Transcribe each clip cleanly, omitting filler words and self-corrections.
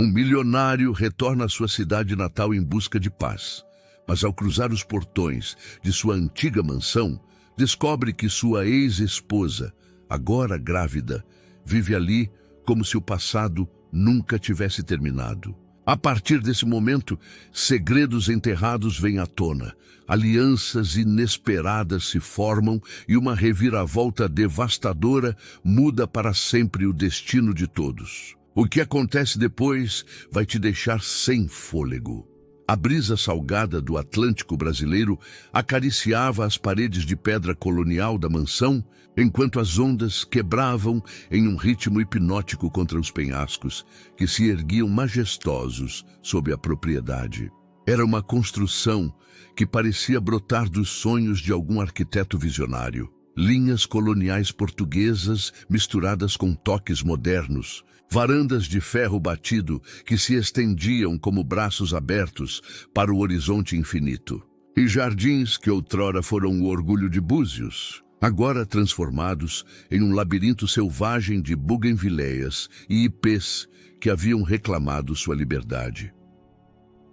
Um milionário retorna à sua cidade natal em busca de paz, mas ao cruzar os portões de sua antiga mansão, descobre que sua ex-esposa, agora grávida, vive ali como se o passado nunca tivesse terminado. A partir desse momento, segredos enterrados vêm à tona, alianças inesperadas se formam e uma reviravolta devastadora muda para sempre o destino de todos. O que acontece depois vai te deixar sem fôlego. A brisa salgada do Atlântico brasileiro acariciava as paredes de pedra colonial da mansão, enquanto as ondas quebravam em um ritmo hipnótico contra os penhascos, que se erguiam majestosos sob a propriedade. Era uma construção que parecia brotar dos sonhos de algum arquiteto visionário. Linhas coloniais portuguesas misturadas com toques modernos, varandas de ferro batido que se estendiam como braços abertos para o horizonte infinito. E jardins que outrora foram o orgulho de Búzios, agora transformados em um labirinto selvagem de bugenvileias e ipês que haviam reclamado sua liberdade.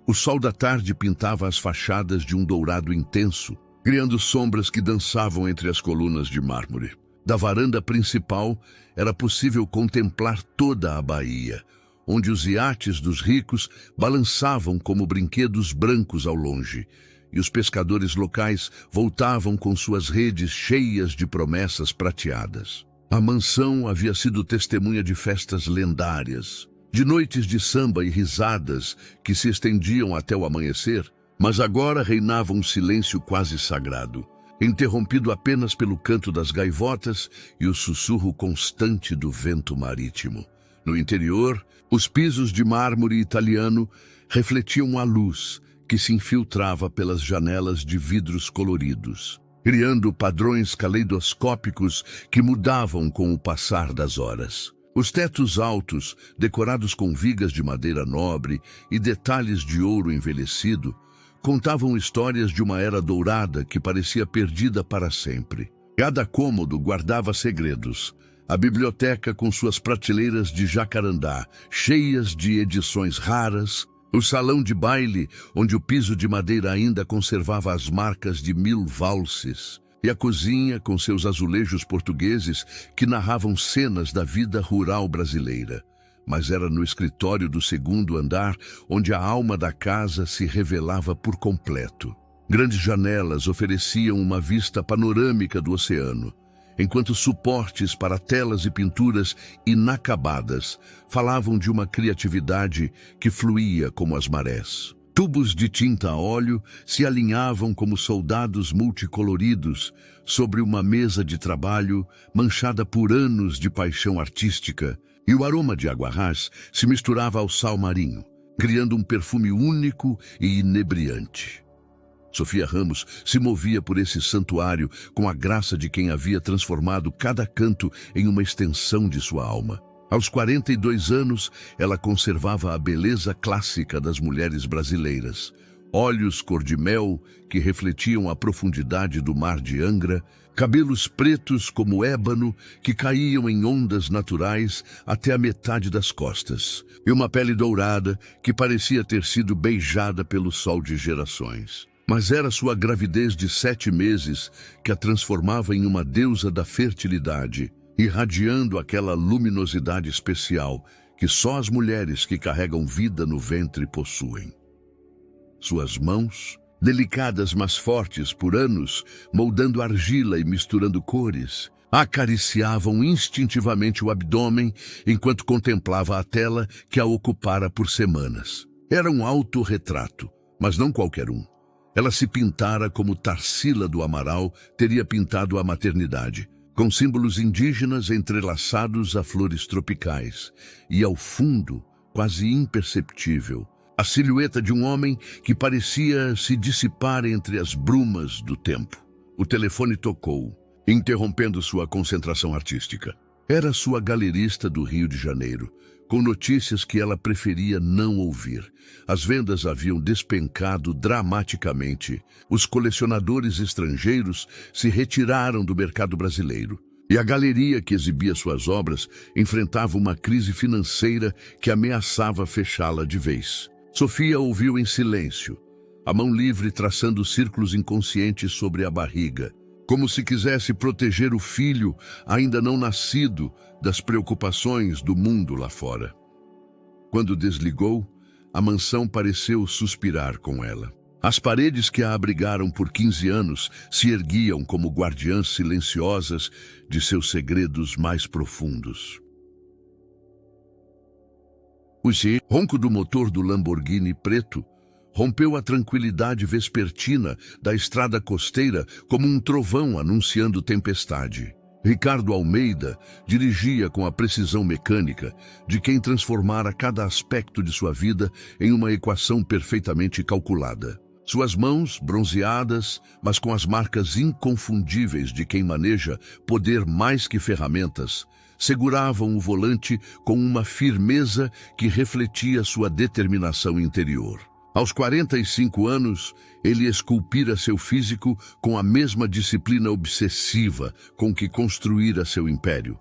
O sol da tarde pintava as fachadas de um dourado intenso, criando sombras que dançavam entre as colunas de mármore. Da varanda principal, era possível contemplar toda a baía, onde os iates dos ricos balançavam como brinquedos brancos ao longe, e os pescadores locais voltavam com suas redes cheias de promessas prateadas. A mansão havia sido testemunha de festas lendárias, de noites de samba e risadas que se estendiam até o amanhecer, mas agora reinava um silêncio quase sagrado, interrompido apenas pelo canto das gaivotas e o sussurro constante do vento marítimo. No interior, os pisos de mármore italiano refletiam a luz que se infiltrava pelas janelas de vidros coloridos, criando padrões caleidoscópicos que mudavam com o passar das horas. Os tetos altos, decorados com vigas de madeira nobre e detalhes de ouro envelhecido, contavam histórias de uma era dourada que parecia perdida para sempre. Cada cômodo guardava segredos. A biblioteca com suas prateleiras de jacarandá, cheias de edições raras, o salão de baile, onde o piso de madeira ainda conservava as marcas de 1000 valses, e a cozinha com seus azulejos portugueses que narravam cenas da vida rural brasileira. Mas era no escritório do segundo andar onde a alma da casa se revelava por completo. Grandes janelas ofereciam uma vista panorâmica do oceano, enquanto suportes para telas e pinturas inacabadas falavam de uma criatividade que fluía como as marés. Tubos de tinta a óleo se alinhavam como soldados multicoloridos sobre uma mesa de trabalho manchada por anos de paixão artística, e o aroma de aguarrás se misturava ao sal marinho, criando um perfume único e inebriante. Sofia Ramos se movia por esse santuário com a graça de quem havia transformado cada canto em uma extensão de sua alma. Aos 42 anos, ela conservava a beleza clássica das mulheres brasileiras. Olhos cor-de-mel que refletiam a profundidade do mar de Angra, cabelos pretos como ébano que caíam em ondas naturais até a metade das costas, e uma pele dourada que parecia ter sido beijada pelo sol de gerações. Mas era sua gravidez de 7 meses que a transformava em uma deusa da fertilidade, irradiando aquela luminosidade especial que só as mulheres que carregam vida no ventre possuem. Suas mãos, delicadas mas fortes por anos, moldando argila e misturando cores, acariciavam instintivamente o abdômen enquanto contemplava a tela que a ocupara por semanas. Era um autorretrato, mas não qualquer um. Ela se pintara como Tarsila do Amaral teria pintado a maternidade, com símbolos indígenas entrelaçados a flores tropicais, e ao fundo, quase imperceptível, a silhueta de um homem que parecia se dissipar entre as brumas do tempo. O telefone tocou, interrompendo sua concentração artística. Era sua galerista do Rio de Janeiro, com notícias que ela preferia não ouvir. As vendas haviam despencado dramaticamente. Os colecionadores estrangeiros se retiraram do mercado brasileiro. E a galeria que exibia suas obras enfrentava uma crise financeira que ameaçava fechá-la de vez. Sofia ouviu em silêncio, a mão livre traçando círculos inconscientes sobre a barriga, como se quisesse proteger o filho ainda não nascido das preocupações do mundo lá fora. Quando desligou, a mansão pareceu suspirar com ela. As paredes que a abrigaram por 15 anos se erguiam como guardiãs silenciosas de seus segredos mais profundos. O ronco do motor do Lamborghini preto rompeu a tranquilidade vespertina da estrada costeira como um trovão anunciando tempestade. Ricardo Almeida dirigia com a precisão mecânica de quem transformara cada aspecto de sua vida em uma equação perfeitamente calculada. Suas mãos, bronzeadas, mas com as marcas inconfundíveis de quem maneja poder mais que ferramentas, seguravam o volante com uma firmeza que refletia sua determinação interior. Aos 45 anos, ele esculpira seu físico com a mesma disciplina obsessiva com que construíra seu império.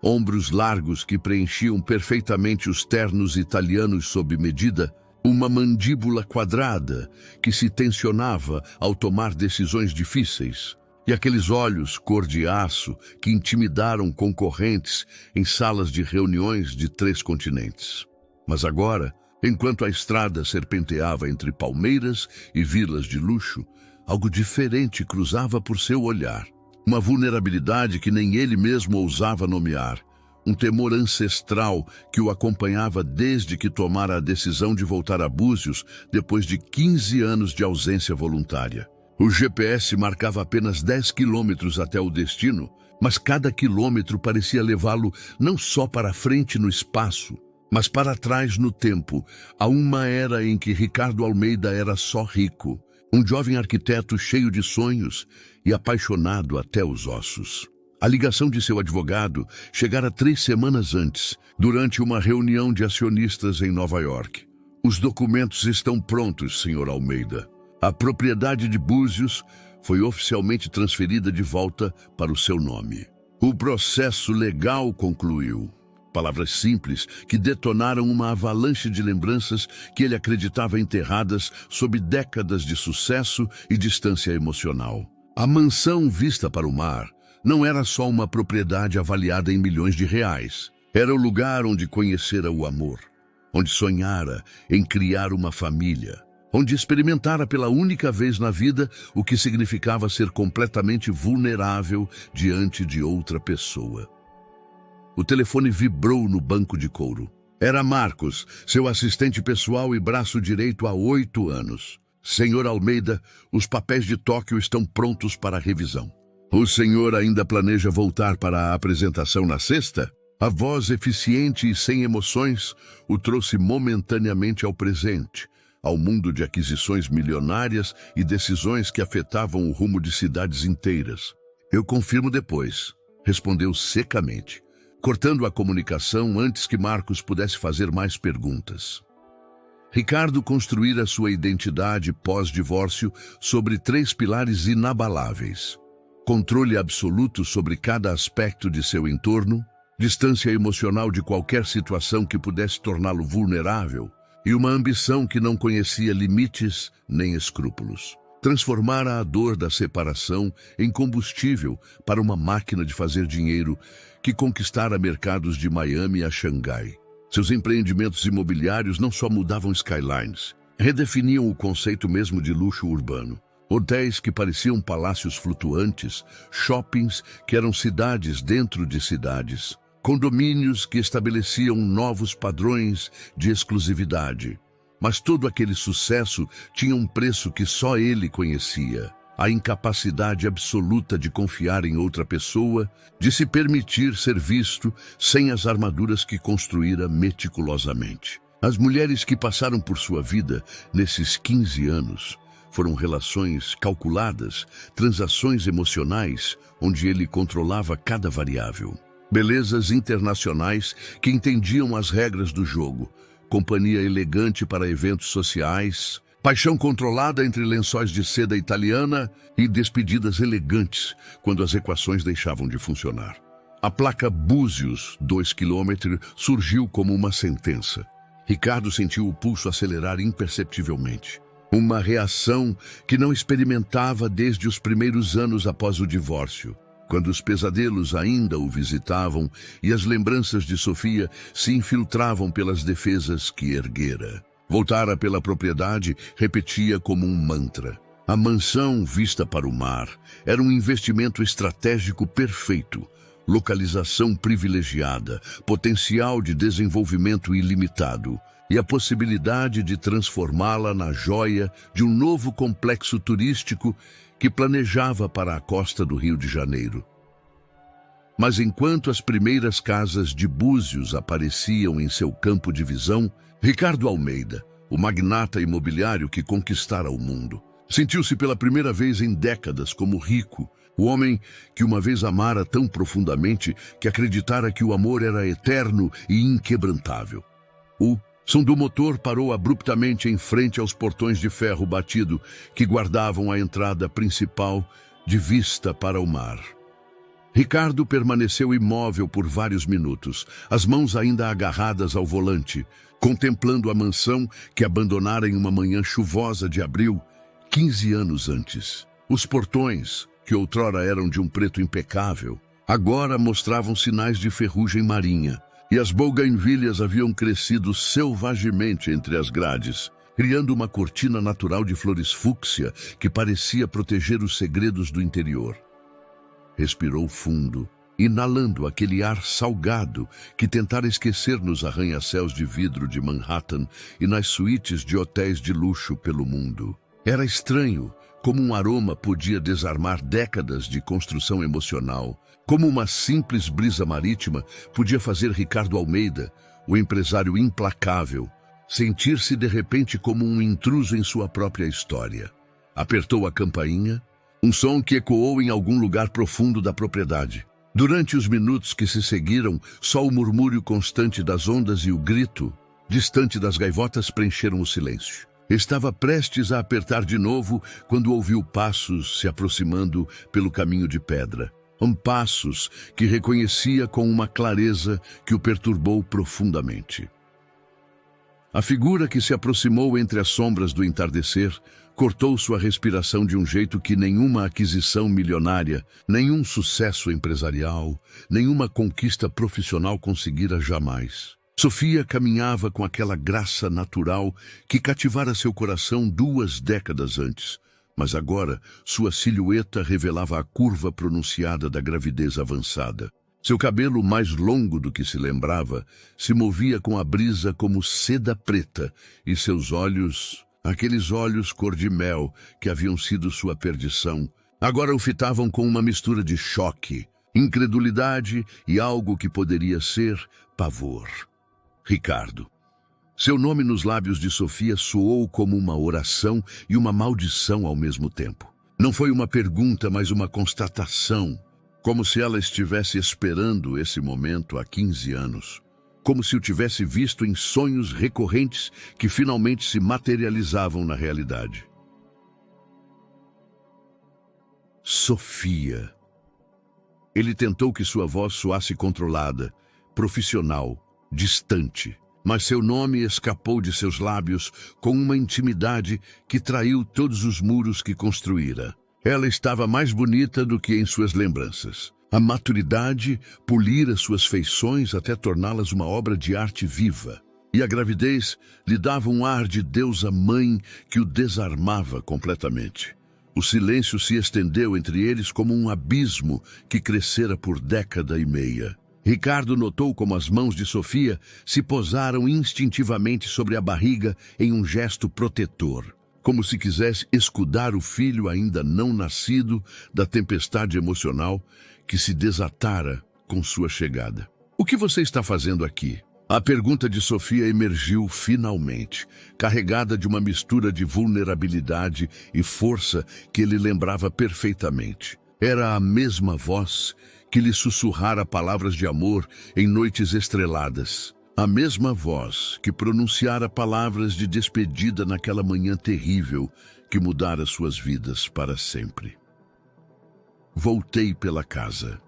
Ombros largos que preenchiam perfeitamente os ternos italianos sob medida, uma mandíbula quadrada que se tensionava ao tomar decisões difíceis, e aqueles olhos cor de aço que intimidaram concorrentes em salas de reuniões de 3 continentes. Mas agora, enquanto a estrada serpenteava entre palmeiras e vilas de luxo, algo diferente cruzava por seu olhar. Uma vulnerabilidade que nem ele mesmo ousava nomear. Um temor ancestral que o acompanhava desde que tomara a decisão de voltar a Búzios depois de 15 anos de ausência voluntária. O GPS marcava apenas 10 quilômetros até o destino, mas cada quilômetro parecia levá-lo não só para frente no espaço, mas para trás no tempo, a uma era em que Ricardo Almeida era só rico, um jovem arquiteto cheio de sonhos e apaixonado até os ossos. A ligação de seu advogado chegara 3 semanas antes, durante uma reunião de acionistas em Nova York. Os documentos estão prontos, Sr. Almeida. A propriedade de Búzios foi oficialmente transferida de volta para o seu nome. O processo legal concluiu. Palavras simples que detonaram uma avalanche de lembranças que ele acreditava enterradas sob décadas de sucesso e distância emocional. A mansão vista para o mar não era só uma propriedade avaliada em milhões de reais. Era o lugar onde conhecera o amor, onde sonhara em criar uma família, onde experimentara pela única vez na vida o que significava ser completamente vulnerável diante de outra pessoa. O telefone vibrou no banco de couro. Era Marcos, seu assistente pessoal e braço direito há 8 anos. Senhor Almeida, os papéis de Tóquio estão prontos para revisão. O senhor ainda planeja voltar para a apresentação na sexta? A voz eficiente e sem emoções o trouxe momentaneamente ao presente, ao mundo de aquisições milionárias e decisões que afetavam o rumo de cidades inteiras. Eu confirmo depois, respondeu secamente, cortando a comunicação antes que Marcos pudesse fazer mais perguntas. Ricardo construíra sua identidade pós-divórcio sobre 3 pilares inabaláveis: controle absoluto sobre cada aspecto de seu entorno, distância emocional de qualquer situação que pudesse torná-lo vulnerável e uma ambição que não conhecia limites nem escrúpulos. Transformara a dor da separação em combustível para uma máquina de fazer dinheiro que conquistara mercados de Miami a Xangai. Seus empreendimentos imobiliários não só mudavam skylines, redefiniam o conceito mesmo de luxo urbano. Hotéis que pareciam palácios flutuantes, shoppings que eram cidades dentro de cidades, condomínios que estabeleciam novos padrões de exclusividade. Mas todo aquele sucesso tinha um preço que só ele conhecia: a incapacidade absoluta de confiar em outra pessoa, de se permitir ser visto sem as armaduras que construíra meticulosamente. As mulheres que passaram por sua vida nesses 15 anos foram relações calculadas, transações emocionais, onde ele controlava cada variável. Belezas internacionais que entendiam as regras do jogo, companhia elegante para eventos sociais, Paixão controlada entre lençóis de seda italiana e despedidas elegantes quando as equações deixavam de funcionar. A placa Búzios, 2 km, surgiu como uma sentença. Ricardo sentiu o pulso acelerar imperceptivelmente. Uma reação que não experimentava desde os primeiros anos após o divórcio, quando os pesadelos ainda o visitavam e as lembranças de Sofia se infiltravam pelas defesas que erguera. Voltara pela propriedade, repetia como um mantra. A mansão vista para o mar era um investimento estratégico perfeito. Localização privilegiada, potencial de desenvolvimento ilimitado e a possibilidade de transformá-la na joia de um novo complexo turístico que planejava para a costa do Rio de Janeiro. Mas enquanto as primeiras casas de Búzios apareciam em seu campo de visão, Ricardo Almeida, o magnata imobiliário que conquistara o mundo, sentiu-se pela primeira vez em décadas como rico, o homem que uma vez amara tão profundamente que acreditara que o amor era eterno e inquebrantável. O som do motor parou abruptamente em frente aos portões de ferro batido que guardavam a entrada principal de vista para o mar. Ricardo permaneceu imóvel por vários minutos, as mãos ainda agarradas ao volante, contemplando a mansão que abandonara em uma manhã chuvosa de abril, 15 anos antes. Os portões, que outrora eram de um preto impecável, agora mostravam sinais de ferrugem marinha, e as bougainvilhas haviam crescido selvagemente entre as grades, criando uma cortina natural de flores fúcsia que parecia proteger os segredos do interior. Respirou fundo, inalando aquele ar salgado que tentara esquecer nos arranha-céus de vidro de Manhattan e nas suítes de hotéis de luxo pelo mundo. Era estranho como um aroma podia desarmar décadas de construção emocional, como uma simples brisa marítima podia fazer Ricardo Almeida, o empresário implacável, sentir-se de repente como um intruso em sua própria história. Apertou a campainha, um som que ecoou em algum lugar profundo da propriedade. Durante os minutos que se seguiram, só o murmúrio constante das ondas e o grito, distante das gaivotas, preencheram o silêncio. Estava prestes a apertar de novo quando ouviu passos se aproximando pelo caminho de pedra. Passos que reconhecia com uma clareza que o perturbou profundamente. A figura que se aproximou entre as sombras do entardecer cortou sua respiração de um jeito que nenhuma aquisição milionária, nenhum sucesso empresarial, nenhuma conquista profissional conseguira jamais. Sofia caminhava com aquela graça natural que cativara seu coração 2 décadas antes, mas agora sua silhueta revelava a curva pronunciada da gravidez avançada. Seu cabelo, mais longo do que se lembrava, se movia com a brisa como seda preta, e seus olhos, aqueles olhos cor de mel que haviam sido sua perdição, agora o fitavam com uma mistura de choque, incredulidade e algo que poderia ser pavor. Ricardo. Seu nome nos lábios de Sofia soou como uma oração e uma maldição ao mesmo tempo. Não foi uma pergunta, mas uma constatação, como se ela estivesse esperando esse momento há 15 anos, como se o tivesse visto em sonhos recorrentes que finalmente se materializavam na realidade. Sofia. Ele tentou que sua voz soasse controlada, profissional, distante, mas seu nome escapou de seus lábios com uma intimidade que traiu todos os muros que construíra. Ela estava mais bonita do que em suas lembranças. A maturidade polira suas feições até torná-las uma obra de arte viva. E a gravidez lhe dava um ar de deusa mãe que o desarmava completamente. O silêncio se estendeu entre eles como um abismo que crescera por 10 anos. Ricardo notou como as mãos de Sofia se posaram instintivamente sobre a barriga em um gesto protetor, como se quisesse escudar o filho ainda não nascido da tempestade emocional que se desatara com sua chegada. "O que você está fazendo aqui?" A pergunta de Sofia emergiu finalmente, carregada de uma mistura de vulnerabilidade e força que ele lembrava perfeitamente. Era a mesma voz que lhe sussurrara palavras de amor em noites estreladas. A mesma voz que pronunciara palavras de despedida naquela manhã terrível que mudara suas vidas para sempre. Voltei pela casa.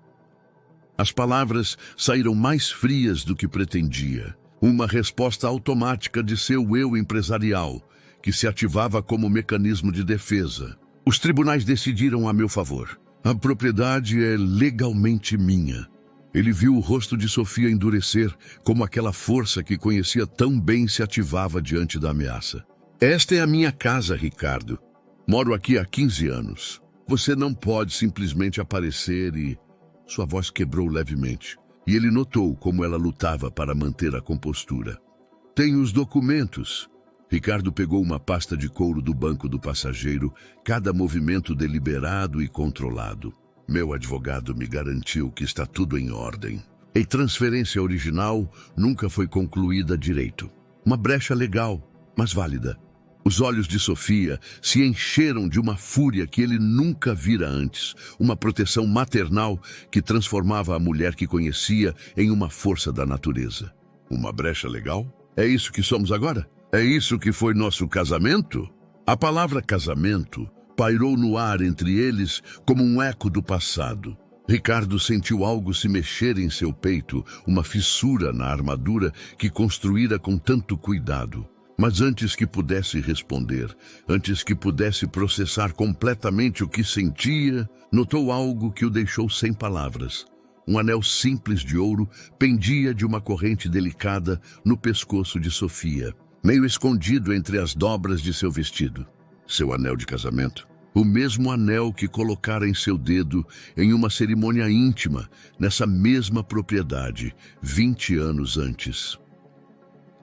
As palavras saíram mais frias do que pretendia. Uma resposta automática de seu eu empresarial, que se ativava como mecanismo de defesa. Os tribunais decidiram a meu favor. A propriedade é legalmente minha. Ele viu o rosto de Sofia endurecer, como aquela força que conhecia tão bem se ativava diante da ameaça. Esta é a minha casa, Ricardo. Moro aqui há 15 anos. Você não pode simplesmente aparecer e... Sua voz quebrou levemente, e ele notou como ela lutava para manter a compostura. Tenho os documentos. Ricardo pegou uma pasta de couro do banco do passageiro, cada movimento deliberado e controlado. Meu advogado me garantiu que está tudo em ordem. A transferência original nunca foi concluída direito. Uma brecha legal, mas válida. Os olhos de Sofia se encheram de uma fúria que ele nunca vira antes. Uma proteção maternal que transformava a mulher que conhecia em uma força da natureza. Uma brecha legal? É isso que somos agora? É isso que foi nosso casamento? A palavra casamento pairou no ar entre eles como um eco do passado. Ricardo sentiu algo se mexer em seu peito, uma fissura na armadura que construíra com tanto cuidado. Mas antes que pudesse responder, antes que pudesse processar completamente o que sentia, notou algo que o deixou sem palavras. Um anel simples de ouro pendia de uma corrente delicada no pescoço de Sofia, meio escondido entre as dobras de seu vestido. Seu anel de casamento. O mesmo anel que colocara em seu dedo em uma cerimônia íntima, nessa mesma propriedade, 20 anos antes.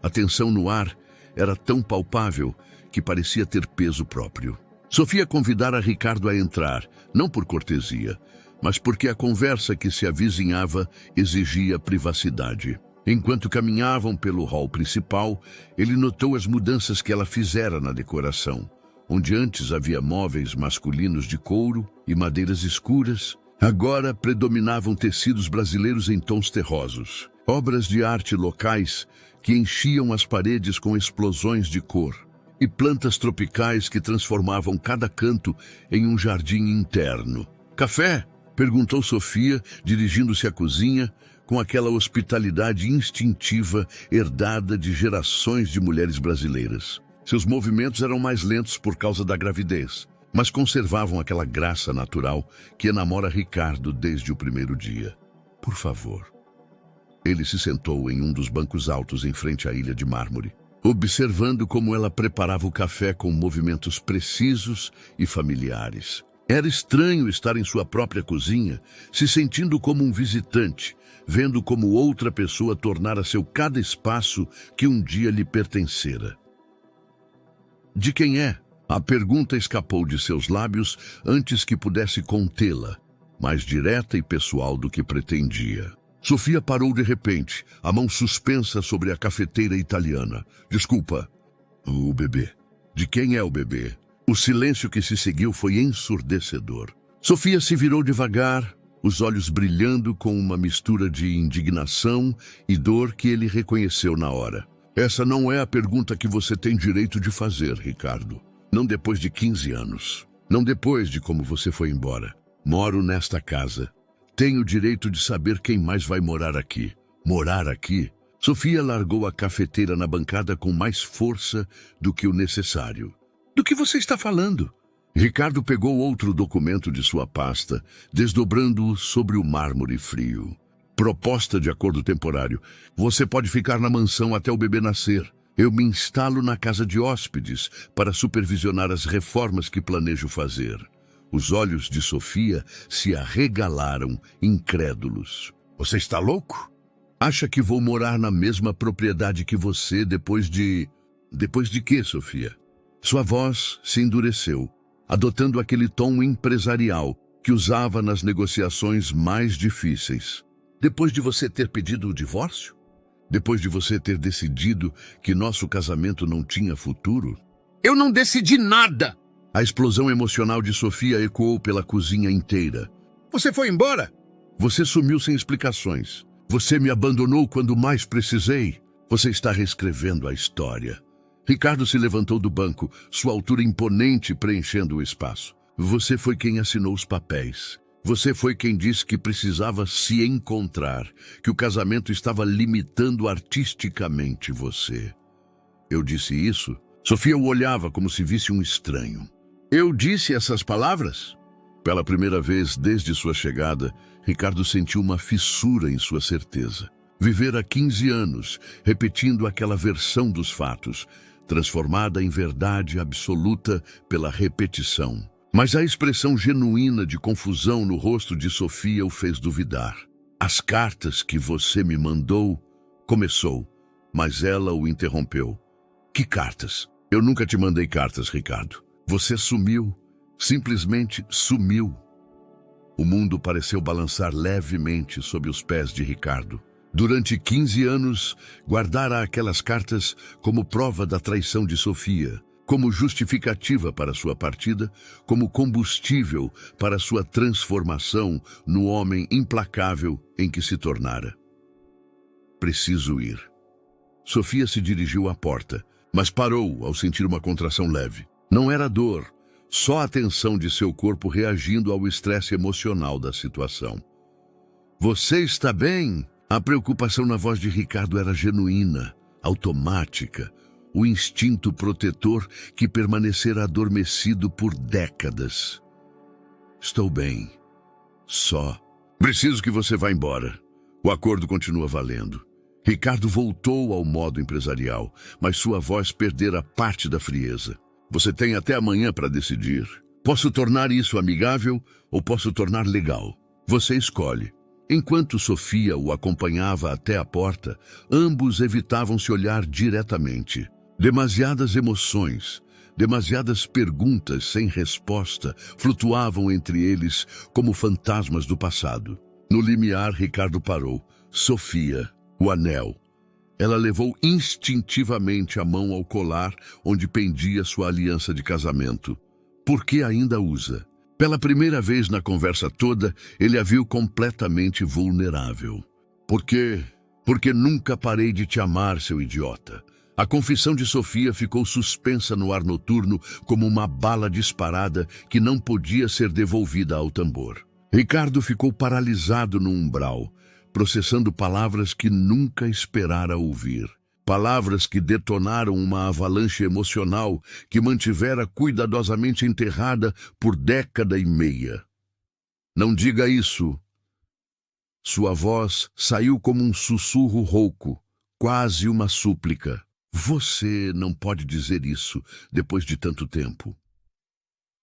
A tensão no ar era tão palpável que parecia ter peso próprio. Sofia convidara Ricardo a entrar, não por cortesia, mas porque a conversa que se avizinhava exigia privacidade. Enquanto caminhavam pelo hall principal, ele notou as mudanças que ela fizera na decoração. Onde antes havia móveis masculinos de couro e madeiras escuras, agora predominavam tecidos brasileiros em tons terrosos. Obras de arte locais que enchiam as paredes com explosões de cor. E plantas tropicais que transformavam cada canto em um jardim interno. Café? Perguntou Sofia, dirigindo-se à cozinha, com aquela hospitalidade instintiva herdada de gerações de mulheres brasileiras. Seus movimentos eram mais lentos por causa da gravidez, mas conservavam aquela graça natural que enamora Ricardo desde o primeiro dia. Por favor. Ele se sentou em um dos bancos altos em frente à ilha de mármore, observando como ela preparava o café com movimentos precisos e familiares. Era estranho estar em sua própria cozinha, se sentindo como um visitante, vendo como outra pessoa tornara seu cada espaço que um dia lhe pertencera. De quem é? A pergunta escapou de seus lábios antes que pudesse contê-la, mais direta e pessoal do que pretendia. Sofia parou de repente, a mão suspensa sobre a cafeteira italiana. Desculpa. O bebê. De quem é o bebê? O silêncio que se seguiu foi ensurdecedor. Sofia se virou devagar, os olhos brilhando com uma mistura de indignação e dor que ele reconheceu na hora. Essa não é a pergunta que você tem direito de fazer, Ricardo. Não depois de 15 anos. Não depois de como você foi embora. Moro nesta casa. Tenho o direito de saber quem mais vai morar aqui. Morar aqui? Sofia largou a cafeteira na bancada com mais força do que o necessário. Do que você está falando? Ricardo pegou outro documento de sua pasta, desdobrando-o sobre o mármore frio. Proposta de acordo temporário. Você pode ficar na mansão até o bebê nascer. Eu me instalo na casa de hóspedes para supervisionar as reformas que planejo fazer. Os olhos de Sofia se arregalaram, incrédulos. Você está louco? Acha que vou morar na mesma propriedade que você depois de... Depois de quê, Sofia? Sua voz se endureceu, adotando aquele tom empresarial que usava nas negociações mais difíceis. Depois de você ter pedido o divórcio? Depois de você ter decidido que nosso casamento não tinha futuro? Eu não decidi nada! A explosão emocional de Sofia ecoou pela cozinha inteira. Você foi embora? Você sumiu sem explicações. Você me abandonou quando mais precisei. Você está reescrevendo a história. Ricardo se levantou do banco, sua altura imponente preenchendo o espaço. Você foi quem assinou os papéis. Você foi quem disse que precisava se encontrar, que o casamento estava limitando artisticamente você. Eu disse isso? Sofia o olhava como se visse um estranho. Eu disse essas palavras? Pela primeira vez desde sua chegada, Ricardo sentiu uma fissura em sua certeza. Viver há 15 anos, repetindo aquela versão dos fatos, transformada em verdade absoluta pela repetição. Mas a expressão genuína de confusão no rosto de Sofia o fez duvidar. As cartas que você me mandou, começou, mas ela o interrompeu. Que cartas? Eu nunca te mandei cartas, Ricardo. Você sumiu, simplesmente sumiu. O mundo pareceu balançar levemente sob os pés de Ricardo. Durante 15 anos, guardara aquelas cartas como prova da traição de Sofia, como justificativa para sua partida, como combustível para sua transformação no homem implacável em que se tornara. Preciso ir. Sofia se dirigiu à porta, mas parou ao sentir uma contração leve. Não era dor, só a tensão de seu corpo reagindo ao estresse emocional da situação. Você está bem? A preocupação na voz de Ricardo era genuína, automática, o instinto protetor que permanecera adormecido por décadas. Estou bem. Só. Preciso que você vá embora. O acordo continua valendo. Ricardo voltou ao modo empresarial, mas sua voz perdera parte da frieza. Você tem até amanhã para decidir. Posso tornar isso amigável ou posso tornar legal. Você escolhe. Enquanto Sofia o acompanhava até a porta, ambos evitavam se olhar diretamente. Demasiadas emoções, demasiadas perguntas sem resposta flutuavam entre eles como fantasmas do passado. No limiar, Ricardo parou. Sofia, o anel. Ela levou instintivamente a mão ao colar onde pendia sua aliança de casamento. Por que ainda usa? Pela primeira vez na conversa toda, ele a viu completamente vulnerável. Por quê? Porque nunca parei de te amar, seu idiota. A confissão de Sofia ficou suspensa no ar noturno como uma bala disparada que não podia ser devolvida ao tambor. Ricardo ficou paralisado no umbral, processando palavras que nunca esperara ouvir. Palavras que detonaram uma avalanche emocional que mantivera cuidadosamente enterrada por década e meia. Não diga isso. Sua voz saiu como um sussurro rouco, quase uma súplica. Você não pode dizer isso depois de tanto tempo.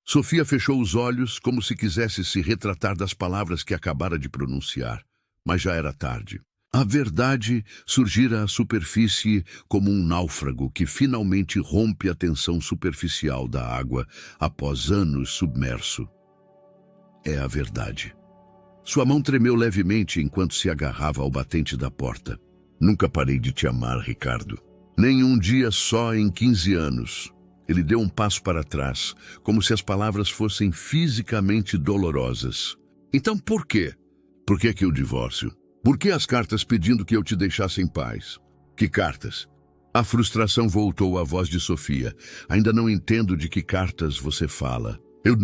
Sofia fechou os olhos como se quisesse se retratar das palavras que acabara de pronunciar, mas já era tarde. A verdade surgira à superfície como um náufrago que finalmente rompe a tensão superficial da água após anos submerso. É a verdade. Sua mão tremeu levemente enquanto se agarrava ao batente da porta. Nunca parei de te amar, Ricardo. Nem um dia só em 15 anos. Ele deu um passo para trás, como se as palavras fossem fisicamente dolorosas. Então por quê? Por que o divórcio? Por que as cartas pedindo que eu te deixasse em paz? Que cartas? A frustração voltou à voz de Sofia. Ainda não entendo de que cartas você fala. Eu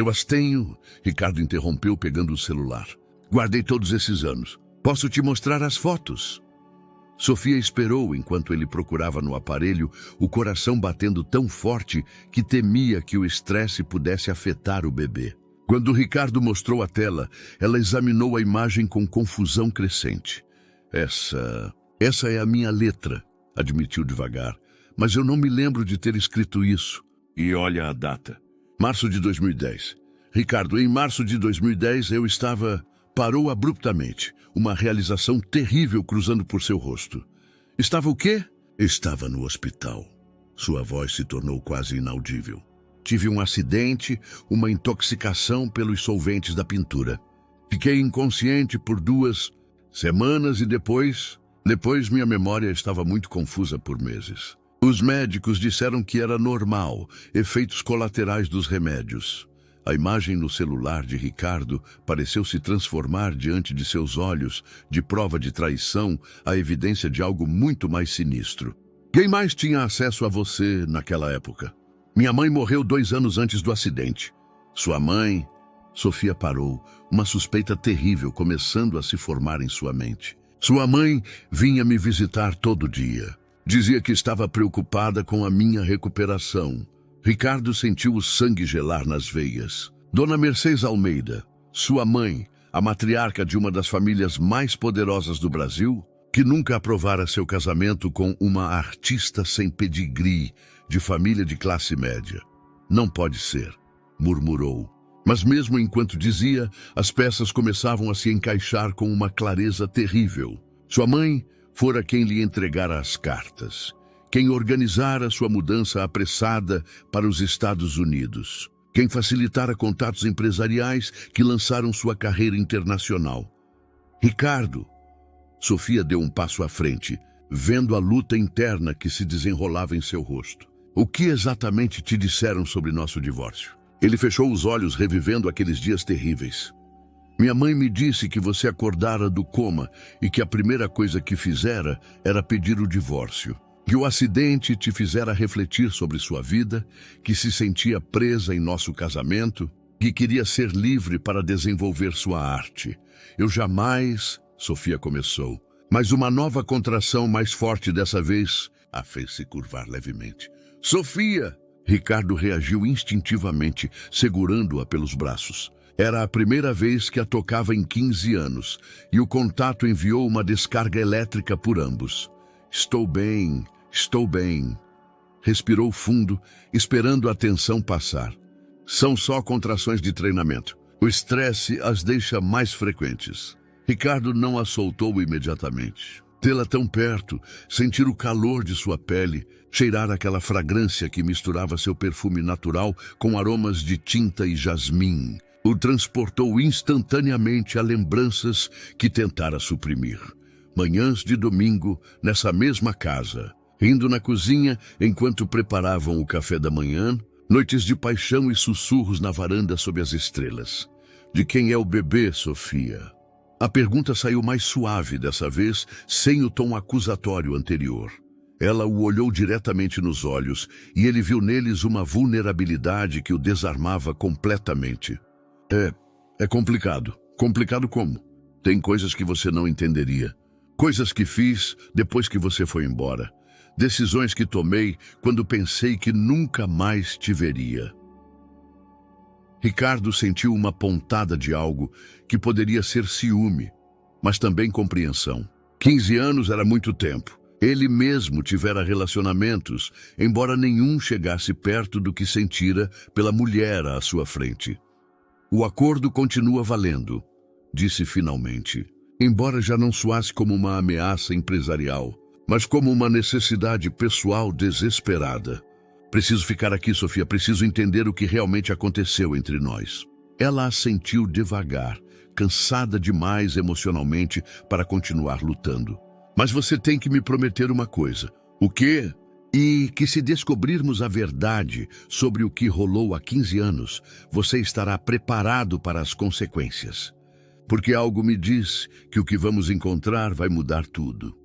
as tenho. Ricardo interrompeu pegando o celular. Guardei todos esses anos. Posso te mostrar as fotos? Sofia esperou enquanto ele procurava no aparelho, o coração batendo tão forte que temia que o estresse pudesse afetar o bebê. Quando Ricardo mostrou a tela, ela examinou a imagem com confusão crescente. Essa é a minha letra, admitiu devagar. Mas eu não me lembro de ter escrito isso. E olha a data. Março de 2010. Ricardo, em março de 2010 eu estava... Parou abruptamente, uma realização terrível cruzando por seu rosto. Estava o quê? Estava no hospital. Sua voz se tornou quase inaudível. Tive um acidente, uma intoxicação pelos solventes da pintura. Fiquei inconsciente por 2 semanas e depois minha memória estava muito confusa por meses. Os médicos disseram que era normal, efeitos colaterais dos remédios. A imagem no celular de Ricardo pareceu se transformar diante de seus olhos, de prova de traição, a evidência de algo muito mais sinistro. Quem mais tinha acesso a você naquela época? Minha mãe morreu 2 anos antes do acidente. Sua mãe... Sofia parou, uma suspeita terrível começando a se formar em sua mente. Sua mãe vinha me visitar todo dia. Dizia que estava preocupada com a minha recuperação. Ricardo sentiu o sangue gelar nas veias. Dona Mercedes Almeida, sua mãe, a matriarca de uma das famílias mais poderosas do Brasil, que nunca aprovara seu casamento com uma artista sem pedigree, de família de classe média. Não pode ser, murmurou. Mas mesmo enquanto dizia, as peças começavam a se encaixar com uma clareza terrível. Sua mãe fora quem lhe entregara as cartas, quem organizara sua mudança apressada para os Estados Unidos, quem facilitara contatos empresariais que lançaram sua carreira internacional. Ricardo. Sofia deu um passo à frente, vendo a luta interna que se desenrolava em seu rosto. O que exatamente te disseram sobre nosso divórcio? Ele fechou os olhos, revivendo aqueles dias terríveis. Minha mãe me disse que você acordara do coma e que a primeira coisa que fizera era pedir o divórcio. Que o acidente te fizera refletir sobre sua vida, que se sentia presa em nosso casamento, que queria ser livre para desenvolver sua arte. Eu jamais... Sofia começou. Mas uma nova contração mais forte dessa vez a fez-se curvar levemente. Sofia! Ricardo reagiu instintivamente, segurando-a pelos braços. Era a primeira vez que a tocava em 15 anos, e o contato enviou uma descarga elétrica por ambos. Estou bem, estou bem. Respirou fundo, esperando a tensão passar. São só contrações de treinamento. O estresse as deixa mais frequentes. Ricardo não a soltou imediatamente. Tê-la tão perto, sentir o calor de sua pele, cheirar aquela fragrância que misturava seu perfume natural com aromas de tinta e jasmim, o transportou instantaneamente a lembranças que tentara suprimir. Manhãs de domingo, nessa mesma casa, rindo na cozinha enquanto preparavam o café da manhã, noites de paixão e sussurros na varanda sob as estrelas. De quem é o bebê, Sofia? A pergunta saiu mais suave dessa vez, sem o tom acusatório anterior. Ela o olhou diretamente nos olhos e ele viu neles uma vulnerabilidade que o desarmava completamente. É complicado. Complicado como? Tem coisas que você não entenderia. Coisas que fiz depois que você foi embora. Decisões que tomei quando pensei que nunca mais te veria. Ricardo sentiu uma pontada de algo que poderia ser ciúme, mas também compreensão. 15 anos era muito tempo. Ele mesmo tivera relacionamentos, embora nenhum chegasse perto do que sentira pela mulher à sua frente. O acordo continua valendo, disse finalmente, embora já não soasse como uma ameaça empresarial, mas como uma necessidade pessoal desesperada. Preciso ficar aqui, Sofia, preciso entender o que realmente aconteceu entre nós. Ela assentiu devagar, cansada demais emocionalmente para continuar lutando. Mas você tem que me prometer uma coisa. O quê? E que se descobrirmos a verdade sobre o que rolou há 15 anos, você estará preparado para as consequências. Porque algo me diz que o que vamos encontrar vai mudar tudo.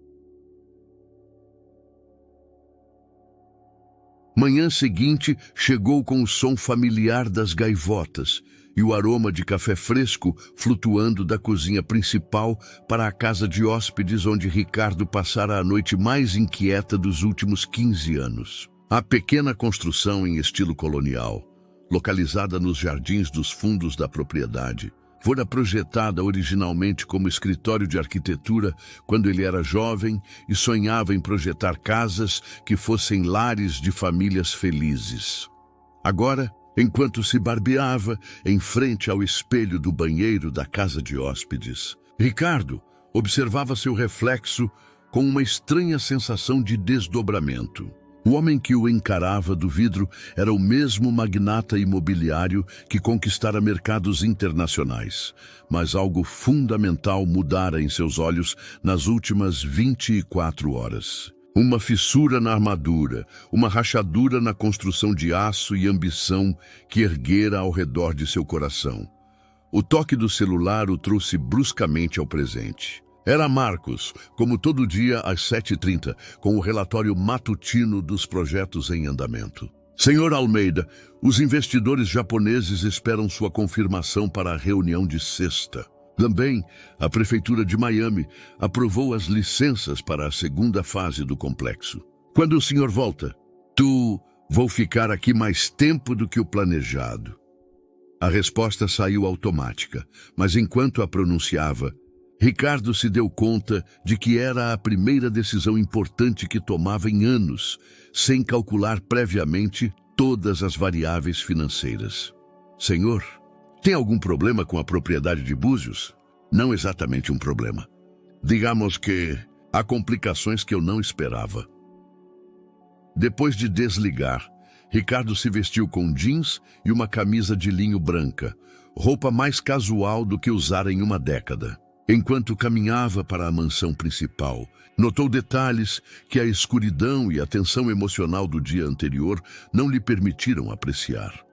Manhã seguinte chegou com o som familiar das gaivotas e o aroma de café fresco flutuando da cozinha principal para a casa de hóspedes onde Ricardo passara a noite mais inquieta dos últimos 15 anos. A pequena construção em estilo colonial, localizada nos jardins dos fundos da propriedade, fora projetada originalmente como escritório de arquitetura quando ele era jovem e sonhava em projetar casas que fossem lares de famílias felizes. Agora, enquanto se barbeava em frente ao espelho do banheiro da casa de hóspedes, Ricardo observava seu reflexo com uma estranha sensação de desdobramento. O homem que o encarava do vidro era o mesmo magnata imobiliário que conquistara mercados internacionais, mas algo fundamental mudara em seus olhos nas últimas 24 horas. Uma fissura na armadura, uma rachadura na construção de aço e ambição que erguera ao redor de seu coração. O toque do celular o trouxe bruscamente ao presente. Era Marcos, como todo dia às 7h30, com o relatório matutino dos projetos em andamento. Senhor Almeida, os investidores japoneses esperam sua confirmação para a reunião de sexta. Também, a Prefeitura de Miami aprovou as licenças para a segunda fase do complexo. Quando o senhor volta? Vou ficar aqui mais tempo do que o planejado. A resposta saiu automática, mas enquanto a pronunciava, Ricardo se deu conta de que era a primeira decisão importante que tomava em anos, sem calcular previamente todas as variáveis financeiras. Senhor, tem algum problema com a propriedade de Búzios? Não exatamente um problema. Digamos que há complicações que eu não esperava. Depois de desligar, Ricardo se vestiu com jeans e uma camisa de linho branca, roupa mais casual do que usara em uma década. Enquanto caminhava para a mansão principal, notou detalhes que a escuridão e a tensão emocional do dia anterior não lhe permitiram apreciar.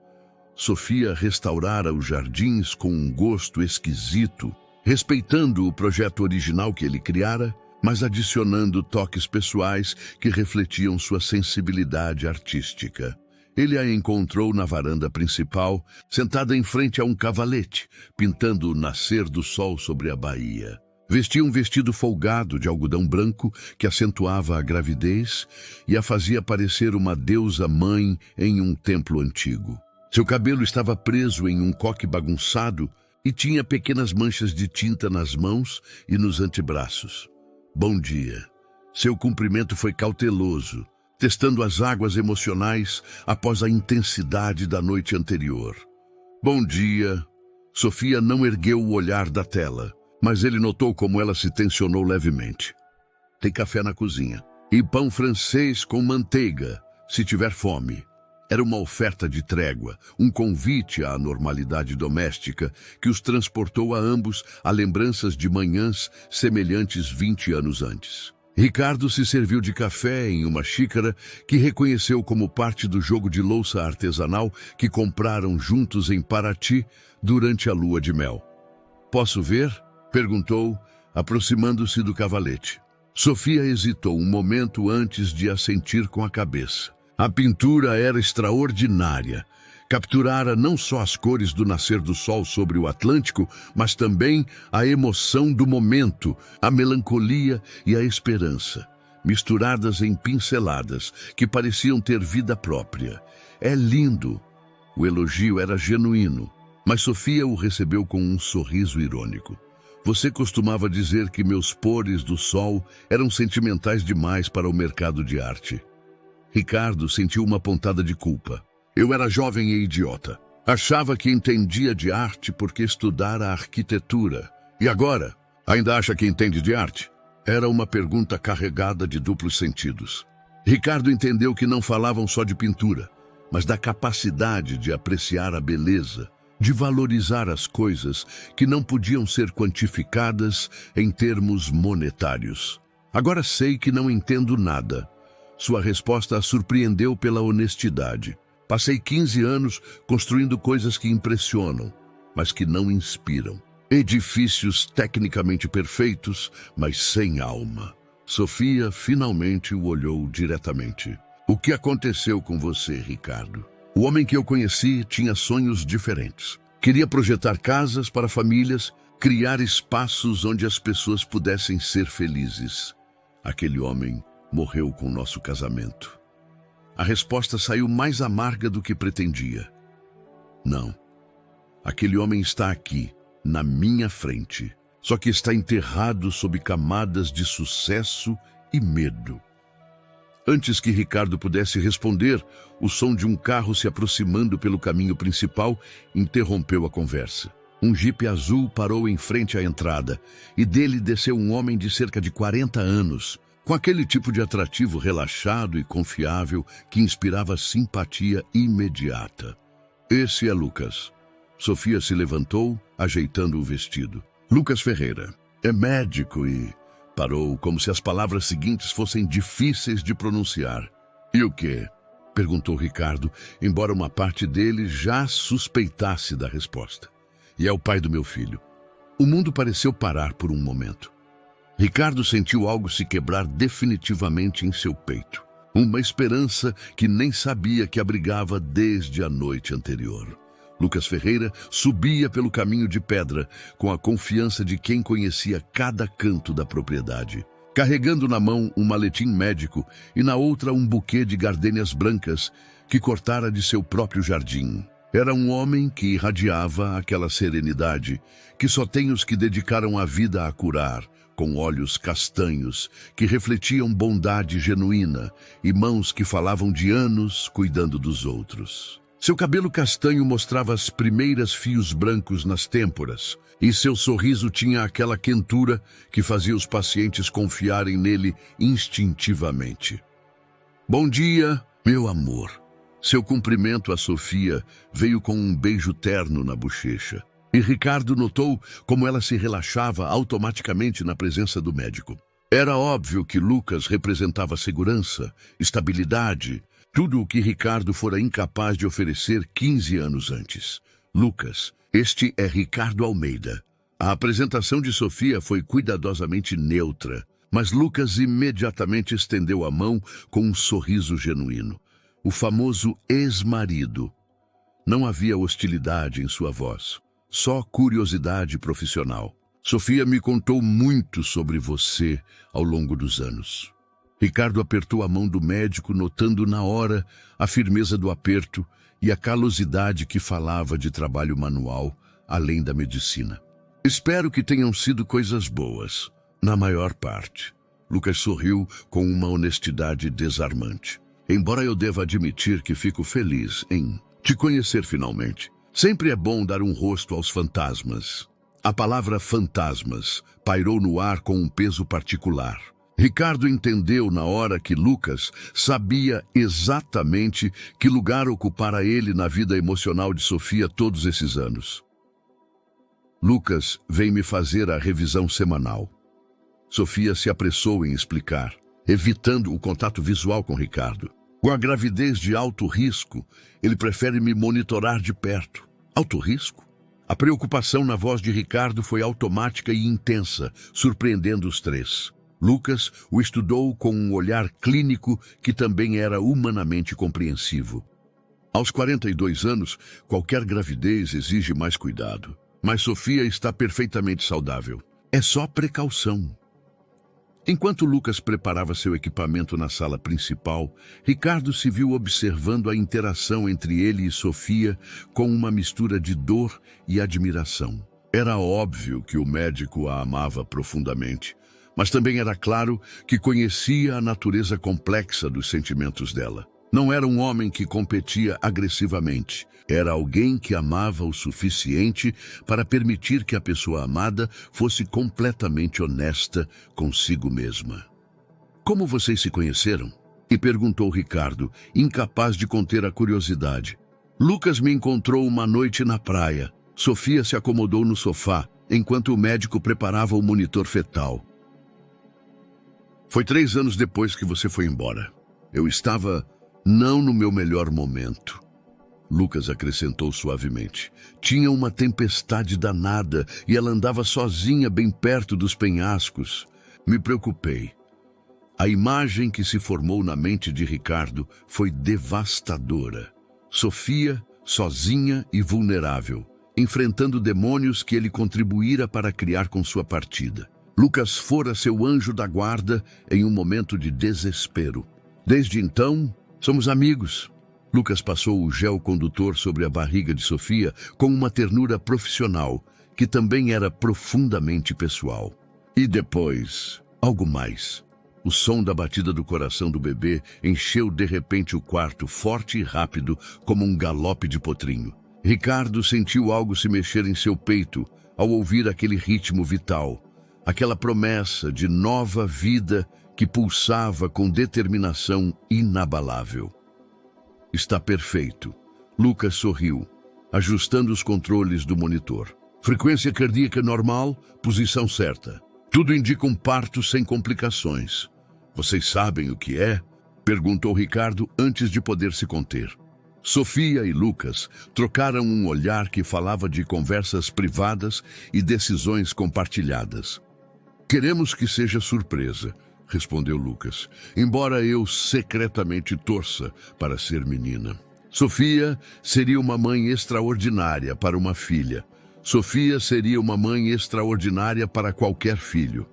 Sofia restaurara os jardins com um gosto esquisito, respeitando o projeto original que ele criara, mas adicionando toques pessoais que refletiam sua sensibilidade artística. Ele a encontrou na varanda principal, sentada em frente a um cavalete, pintando o nascer do sol sobre a baía. Vestia um vestido folgado de algodão branco que acentuava a gravidez e a fazia parecer uma deusa-mãe em um templo antigo. Seu cabelo estava preso em um coque bagunçado e tinha pequenas manchas de tinta nas mãos e nos antebraços. Bom dia. Seu cumprimento foi cauteloso, testando as águas emocionais após a intensidade da noite anterior. Bom dia. Sofia não ergueu o olhar da tela, mas ele notou como ela se tensionou levemente. Tem café na cozinha. E pão francês com manteiga, se tiver fome. Era uma oferta de trégua, um convite à normalidade doméstica que os transportou a ambos a lembranças de manhãs semelhantes 20 anos antes. Ricardo se serviu de café em uma xícara que reconheceu como parte do jogo de louça artesanal que compraram juntos em Paraty durante a lua de mel. Posso ver? Perguntou, aproximando-se do cavalete. Sofia hesitou um momento antes de assentir com a cabeça. A pintura era extraordinária. Capturara não só as cores do nascer do sol sobre o Atlântico, mas também a emoção do momento, a melancolia e a esperança, misturadas em pinceladas que pareciam ter vida própria. É lindo. O elogio era genuíno, mas Sofia o recebeu com um sorriso irônico. Você costumava dizer que meus pores do sol eram sentimentais demais para o mercado de arte. Ricardo sentiu uma pontada de culpa. Eu era jovem e idiota. Achava que entendia de arte porque estudara arquitetura. E agora? Ainda acha que entende de arte? Era uma pergunta carregada de duplos sentidos. Ricardo entendeu que não falavam só de pintura, mas da capacidade de apreciar a beleza, de valorizar as coisas que não podiam ser quantificadas em termos monetários. Agora sei que não entendo nada. Sua resposta a surpreendeu pela honestidade. Passei 15 anos construindo coisas que impressionam, mas que não inspiram. Edifícios tecnicamente perfeitos, mas sem alma. Sofia finalmente o olhou diretamente. O que aconteceu com você, Ricardo? O homem que eu conheci tinha sonhos diferentes. Queria projetar casas para famílias, criar espaços onde as pessoas pudessem ser felizes. Aquele homem morreu com nosso casamento. A resposta saiu mais amarga do que pretendia. Não. Aquele homem está aqui, na minha frente. Só que está enterrado sob camadas de sucesso e medo. Antes que Ricardo pudesse responder, o som de um carro se aproximando pelo caminho principal interrompeu a conversa. Um jipe azul parou em frente à entrada e dele desceu um homem de cerca de 40 anos, com aquele tipo de atrativo relaxado e confiável que inspirava simpatia imediata. Esse é Lucas. Sofia se levantou, ajeitando o vestido. Lucas Ferreira. É médico e Parou, como se as palavras seguintes fossem difíceis de pronunciar. E o quê? Perguntou Ricardo, embora uma parte dele já suspeitasse da resposta. E é o pai do meu filho. O mundo pareceu parar por um momento. Ricardo sentiu algo se quebrar definitivamente em seu peito. Uma esperança que nem sabia que abrigava desde a noite anterior. Lucas Ferreira subia pelo caminho de pedra com a confiança de quem conhecia cada canto da propriedade, carregando na mão um maletim médico e na outra um buquê de gardênias brancas que cortara de seu próprio jardim. Era um homem que irradiava aquela serenidade que só tem os que dedicaram a vida a curar, com olhos castanhos que refletiam bondade genuína e mãos que falavam de anos cuidando dos outros. Seu cabelo castanho mostrava as primeiras fios brancos nas têmporas, e seu sorriso tinha aquela quentura que fazia os pacientes confiarem nele instintivamente. Bom dia, meu amor. Seu cumprimento a Sofia veio com um beijo terno na bochecha, e Ricardo notou como ela se relaxava automaticamente na presença do médico. Era óbvio que Lucas representava segurança, estabilidade, tudo o que Ricardo fora incapaz de oferecer 15 anos antes. Lucas, este é Ricardo Almeida. A apresentação de Sofia foi cuidadosamente neutra, mas Lucas imediatamente estendeu a mão com um sorriso genuíno. O famoso ex-marido. Não havia hostilidade em sua voz, só curiosidade profissional. Sofia me contou muito sobre você ao longo dos anos. Ricardo apertou a mão do médico, notando na hora a firmeza do aperto e a calosidade que falava de trabalho manual, além da medicina. Espero que tenham sido coisas boas, na maior parte. Lucas sorriu com uma honestidade desarmante. Embora eu deva admitir que fico feliz em te conhecer finalmente. Sempre é bom dar um rosto aos fantasmas. A palavra fantasmas pairou no ar com um peso particular. Ricardo entendeu na hora que Lucas sabia exatamente que lugar ocupara ele na vida emocional de Sofia todos esses anos. Lucas vem me fazer a revisão semanal. Sofia se apressou em explicar, evitando o contato visual com Ricardo. Com a gravidez de alto risco, ele prefere me monitorar de perto. Alto risco? A preocupação na voz de Ricardo foi automática e intensa, surpreendendo os três. Lucas o estudou com um olhar clínico que também era humanamente compreensivo. Aos 42 anos, qualquer gravidez exige mais cuidado. Mas Sofia está perfeitamente saudável. É só precaução. Enquanto Lucas preparava seu equipamento na sala principal, Ricardo se viu observando a interação entre ele e Sofia com uma mistura de dor e admiração. Era óbvio que o médico a amava profundamente, mas também era claro que conhecia a natureza complexa dos sentimentos dela. Não era um homem que competia agressivamente. Era alguém que amava o suficiente para permitir que a pessoa amada fosse completamente honesta consigo mesma. Como vocês se conheceram? E perguntou Ricardo, incapaz de conter a curiosidade. Lucas me encontrou uma noite na praia. Sofia se acomodou no sofá, enquanto o médico preparava o monitor fetal. Foi 3 anos depois que você foi embora. Eu estava não no meu melhor momento. Lucas acrescentou suavemente. Tinha uma tempestade danada e ela andava sozinha bem perto dos penhascos. Me preocupei. A imagem que se formou na mente de Ricardo foi devastadora. Sofia, sozinha e vulnerável, enfrentando demônios que ele contribuíra para criar com sua partida. Lucas fora seu anjo da guarda em um momento de desespero. Desde então, somos amigos. Lucas passou o gel condutor sobre a barriga de Sofia com uma ternura profissional, que também era profundamente pessoal. E depois, algo mais. O som da batida do coração do bebê encheu de repente o quarto, forte e rápido, como um galope de potrinho. Ricardo sentiu algo se mexer em seu peito ao ouvir aquele ritmo vital, aquela promessa de nova vida que pulsava com determinação inabalável. Está perfeito. Lucas sorriu, ajustando os controles do monitor. Frequência cardíaca normal, posição certa. Tudo indica um parto sem complicações. Vocês sabem o que é? Perguntou Ricardo antes de poder se conter. Sofia e Lucas trocaram um olhar que falava de conversas privadas e decisões compartilhadas. Queremos que seja surpresa, respondeu Lucas, embora eu secretamente torça para ser menina. Sofia seria uma mãe extraordinária para uma filha. Sofia seria uma mãe extraordinária para qualquer filho.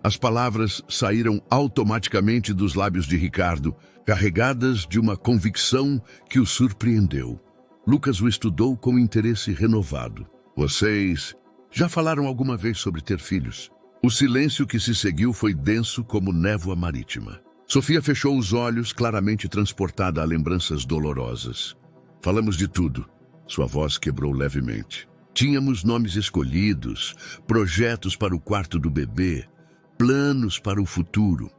As palavras saíram automaticamente dos lábios de Ricardo, carregadas de uma convicção que o surpreendeu. Lucas o estudou com interesse renovado. Vocês já falaram alguma vez sobre ter filhos? O silêncio que se seguiu foi denso como névoa marítima. Sofia fechou os olhos, claramente transportada a lembranças dolorosas. Falamos de tudo. Sua voz quebrou levemente. Tínhamos nomes escolhidos, projetos para o quarto do bebê, planos para o futuro.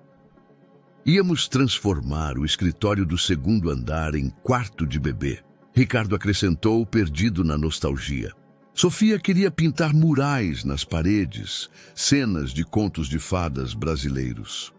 Íamos transformar o escritório do segundo andar em quarto de bebê. Ricardo acrescentou, perdido na nostalgia. Sofia queria pintar murais nas paredes, cenas de contos de fadas brasileiros.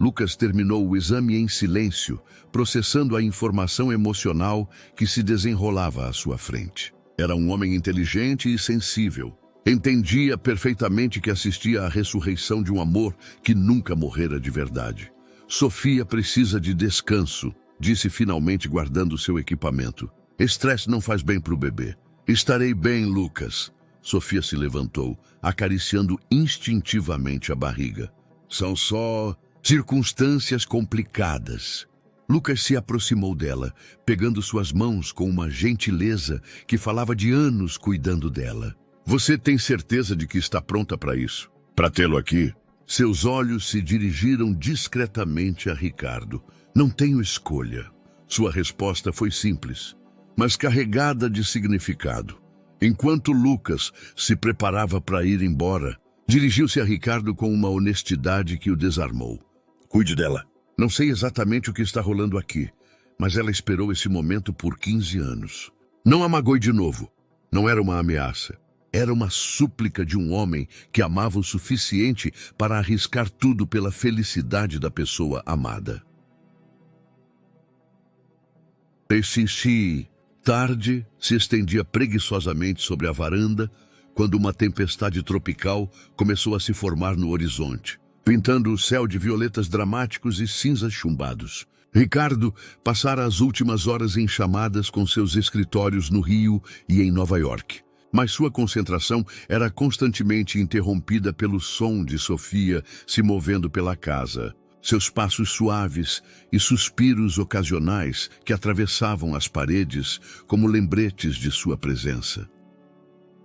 Lucas terminou o exame em silêncio, processando a informação emocional que se desenrolava à sua frente. Era um homem inteligente e sensível. Entendia perfeitamente que assistia à ressurreição de um amor que nunca morrera de verdade. Sofia precisa de descanso, disse finalmente guardando seu equipamento. Estresse não faz bem para o bebê. Estarei bem, Lucas. Sofia se levantou, acariciando instintivamente a barriga. São só circunstâncias complicadas. Lucas se aproximou dela, pegando suas mãos com uma gentileza que falava de anos cuidando dela. Você tem certeza de que está pronta para isso? Para tê-lo aqui? Seus olhos se dirigiram discretamente a Ricardo. Não tenho escolha. Sua resposta foi simples, mas carregada de significado. Enquanto Lucas se preparava para ir embora, dirigiu-se a Ricardo com uma honestidade que o desarmou. Cuide dela. Não sei exatamente o que está rolando aqui, mas ela esperou esse momento por 15 anos. Não a magoe de novo. Não era uma ameaça. Era uma súplica de um homem que amava o suficiente para arriscar tudo pela felicidade da pessoa amada. Tarde se estendia preguiçosamente sobre a varanda quando uma tempestade tropical começou a se formar no horizonte, pintando o céu de violetas dramáticos e cinzas chumbados. Ricardo passara as últimas horas em chamadas com seus escritórios no Rio e em Nova York. Mas sua concentração era constantemente interrompida pelo som de Sofia se movendo pela casa. Seus passos suaves e suspiros ocasionais que atravessavam as paredes como lembretes de sua presença.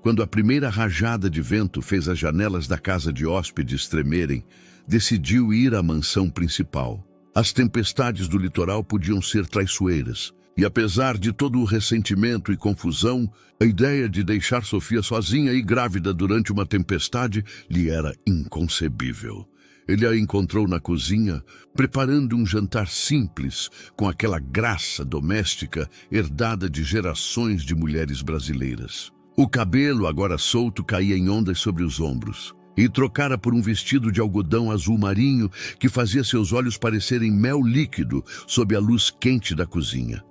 Quando a primeira rajada de vento fez as janelas da casa de hóspedes tremerem, decidiu ir à mansão principal. As tempestades do litoral podiam ser traiçoeiras, e apesar de todo o ressentimento e confusão, a ideia de deixar Sofia sozinha e grávida durante uma tempestade lhe era inconcebível. Ele a encontrou na cozinha, preparando um jantar simples, com aquela graça doméstica herdada de gerações de mulheres brasileiras. O cabelo, agora solto, caía em ondas sobre os ombros, e trocara por um vestido de algodão azul marinho que fazia seus olhos parecerem mel líquido sob a luz quente da cozinha.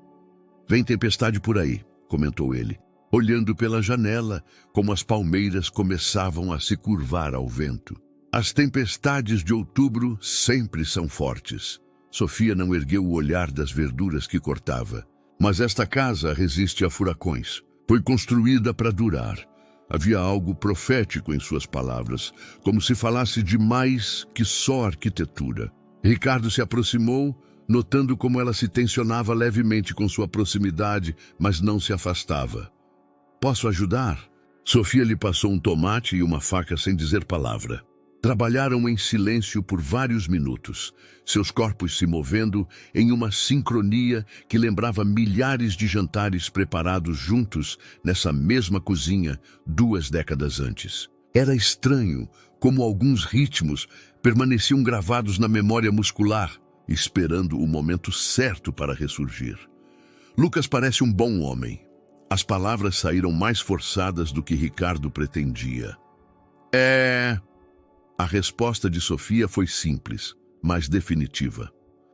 Vem tempestade por aí, comentou ele, olhando pela janela como as palmeiras começavam a se curvar ao vento. As tempestades de outubro sempre são fortes. Sofia não ergueu o olhar das verduras que cortava. Mas esta casa resiste a furacões. Foi construída para durar. Havia algo profético em suas palavras, como se falasse de mais que só arquitetura. Ricardo se aproximou, notando como ela se tensionava levemente com sua proximidade, mas não se afastava. Posso ajudar? Sofia lhe passou um tomate e uma faca sem dizer palavra. Trabalharam em silêncio por vários minutos, seus corpos se movendo em uma sincronia que lembrava milhares de jantares preparados juntos nessa mesma cozinha 2 décadas antes. Era estranho como alguns ritmos permaneciam gravados na memória muscular, esperando o momento certo para ressurgir. Lucas parece um bom homem. As palavras saíram mais forçadas do que Ricardo pretendia. A resposta de Sofia foi simples, mas definitiva.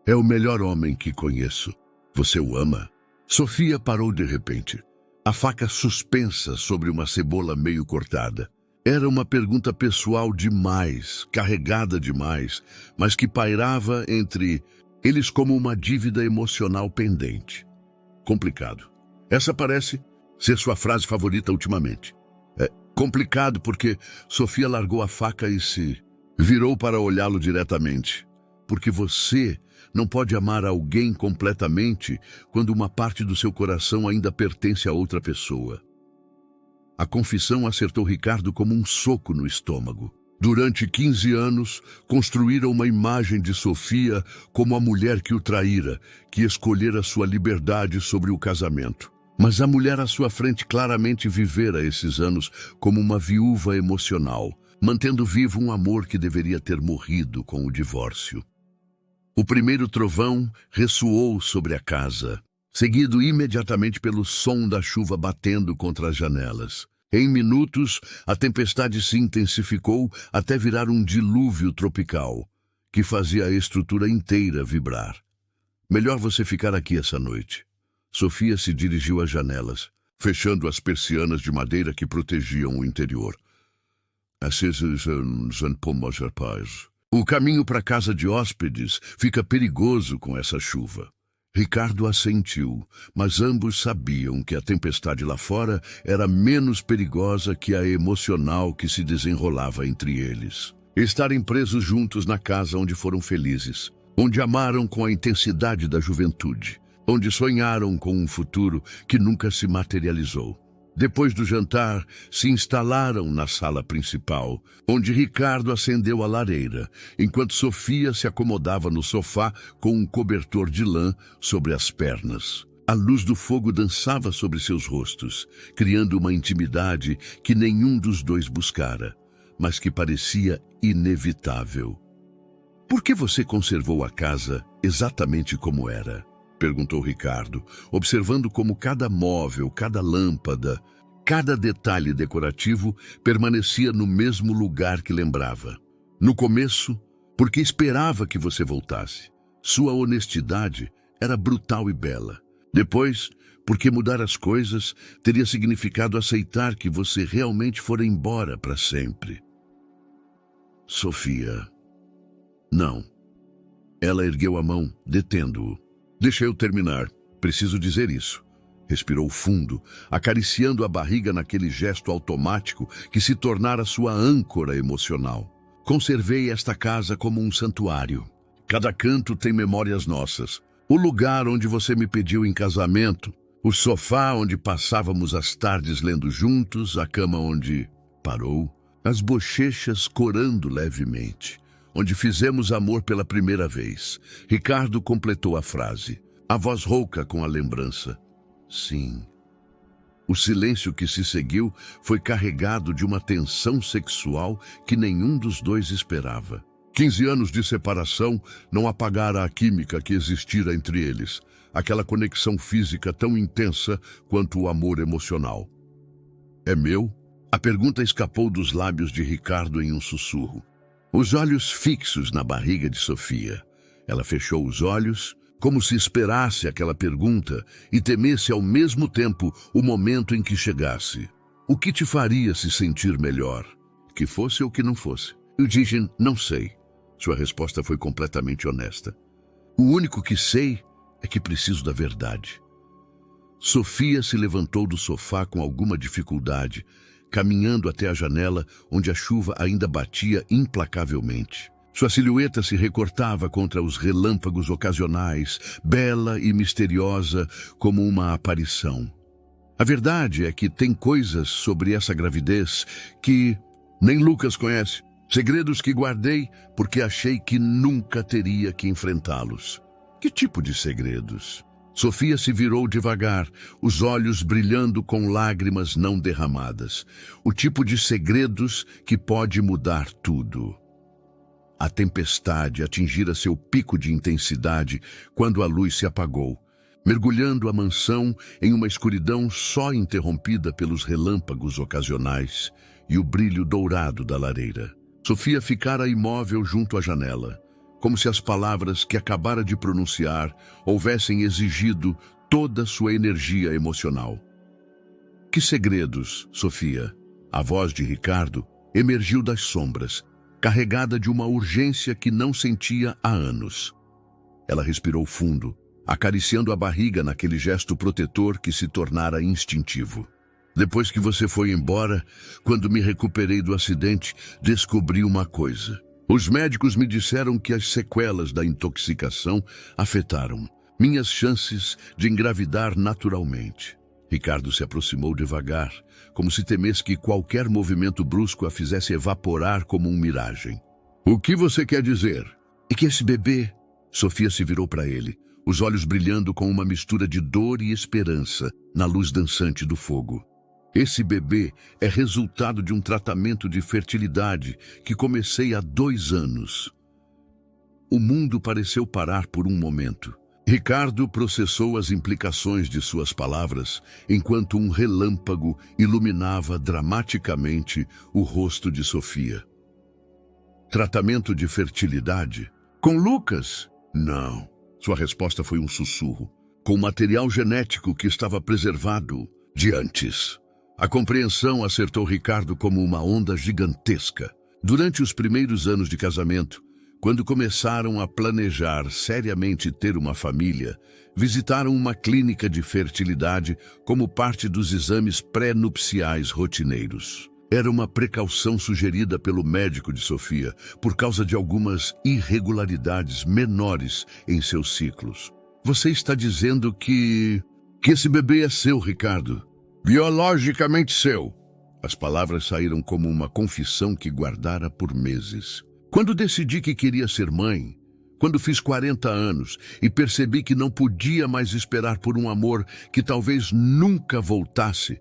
É o melhor homem que conheço. Você o ama? Sofia parou de repente, a faca suspensa sobre uma cebola meio cortada. Era uma pergunta pessoal demais, carregada demais, mas que pairava entre eles como uma dívida emocional pendente. Complicado. Essa parece ser sua frase favorita ultimamente. É complicado porque Sofia largou a faca e se virou para olhá-lo diretamente. Porque você não pode amar alguém completamente quando uma parte do seu coração ainda pertence a outra pessoa. A confissão acertou Ricardo como um soco no estômago. Durante 15 anos, construíram uma imagem de Sofia como a mulher que o traíra, que escolhera sua liberdade sobre o casamento. Mas a mulher à sua frente claramente vivera esses anos como uma viúva emocional, mantendo vivo um amor que deveria ter morrido com o divórcio. O primeiro trovão ressoou sobre a casa, seguido imediatamente pelo som da chuva batendo contra as janelas. Em minutos, a tempestade se intensificou até virar um dilúvio tropical, que fazia a estrutura inteira vibrar. Melhor você ficar aqui essa noite. Sofia se dirigiu às janelas, fechando as persianas de madeira que protegiam o interior. O caminho para a casa de hóspedes fica perigoso com essa chuva. Ricardo assentiu, mas ambos sabiam que a tempestade lá fora era menos perigosa que a emocional que se desenrolava entre eles. Estarem presos juntos na casa onde foram felizes, onde amaram com a intensidade da juventude, onde sonharam com um futuro que nunca se materializou. Depois do jantar, se instalaram na sala principal, onde Ricardo acendeu a lareira, enquanto Sofia se acomodava no sofá com um cobertor de lã sobre as pernas. A luz do fogo dançava sobre seus rostos, criando uma intimidade que nenhum dos dois buscara, mas que parecia inevitável. Por que você conservou a casa exatamente como era? Perguntou Ricardo, observando como cada móvel, cada lâmpada, cada detalhe decorativo permanecia no mesmo lugar que lembrava. No começo, porque esperava que você voltasse. Sua honestidade era brutal e bela. Depois, porque mudar as coisas teria significado aceitar que você realmente fora embora para sempre. Sofia. Não. Ela ergueu a mão, detendo-o. Deixa eu terminar. Preciso dizer isso. Respirou fundo, acariciando a barriga naquele gesto automático que se tornara sua âncora emocional. Conservei esta casa como um santuário. Cada canto tem memórias nossas. O lugar onde você me pediu em casamento, o sofá onde passávamos as tardes lendo juntos, a cama onde... Parou, as bochechas corando levemente. Onde fizemos amor pela primeira vez. Ricardo completou a frase, a voz rouca com a lembrança. Sim. O silêncio que se seguiu foi carregado de uma tensão sexual que nenhum dos dois esperava. 15 anos de separação não apagara a química que existira entre eles, aquela conexão física tão intensa quanto o amor emocional. É meu? A pergunta escapou dos lábios de Ricardo em um sussurro. Os olhos fixos na barriga de Sofia. Ela fechou os olhos, como se esperasse aquela pergunta e temesse ao mesmo tempo o momento em que chegasse. O que te faria se sentir melhor? Que fosse ou que não fosse? Eu disse, não sei. Sua resposta foi completamente honesta. O único que sei é que preciso da verdade. Sofia se levantou do sofá com alguma dificuldade, caminhando até a janela onde a chuva ainda batia implacavelmente. Sua silhueta se recortava contra os relâmpagos ocasionais, bela e misteriosa como uma aparição. A verdade é que tem coisas sobre essa gravidez que nem Lucas conhece. Segredos que guardei porque achei que nunca teria que enfrentá-los. Que tipo de segredos? Sofia se virou devagar, os olhos brilhando com lágrimas não derramadas. O tipo de segredos que pode mudar tudo. A tempestade atingira seu pico de intensidade quando a luz se apagou, mergulhando a mansão em uma escuridão só interrompida pelos relâmpagos ocasionais e o brilho dourado da lareira. Sofia ficara imóvel junto à janela, como se as palavras que acabara de pronunciar houvessem exigido toda sua energia emocional. Que segredos, Sofia? A voz de Ricardo emergiu das sombras, carregada de uma urgência que não sentia há anos. Ela respirou fundo, acariciando a barriga naquele gesto protetor que se tornara instintivo. Depois que você foi embora, quando me recuperei do acidente, descobri uma coisa. Os médicos me disseram que as sequelas da intoxicação afetaram minhas chances de engravidar naturalmente. Ricardo se aproximou devagar, como se temesse que qualquer movimento brusco a fizesse evaporar como um miragem. O que você quer dizer? É que esse bebê... Sofia se virou para ele, os olhos brilhando com uma mistura de dor e esperança na luz dançante do fogo. Esse bebê é resultado de um tratamento de fertilidade que comecei há 2 anos. O mundo pareceu parar por um momento. Ricardo processou as implicações de suas palavras enquanto um relâmpago iluminava dramaticamente o rosto de Sofia. Tratamento de fertilidade? Com Lucas? Não. Sua resposta foi um sussurro. Com material genético que estava preservado de antes. A compreensão acertou Ricardo como uma onda gigantesca. Durante os primeiros anos de casamento, quando começaram a planejar seriamente ter uma família, visitaram uma clínica de fertilidade como parte dos exames pré-nupciais rotineiros. Era uma precaução sugerida pelo médico de Sofia por causa de algumas irregularidades menores em seus ciclos. Você está dizendo que esse bebê é seu, Ricardo? Biologicamente seu. As palavras saíram como uma confissão que guardara por meses. Quando decidi que queria ser mãe, quando fiz 40 anos e percebi que não podia mais esperar por um amor que talvez nunca voltasse,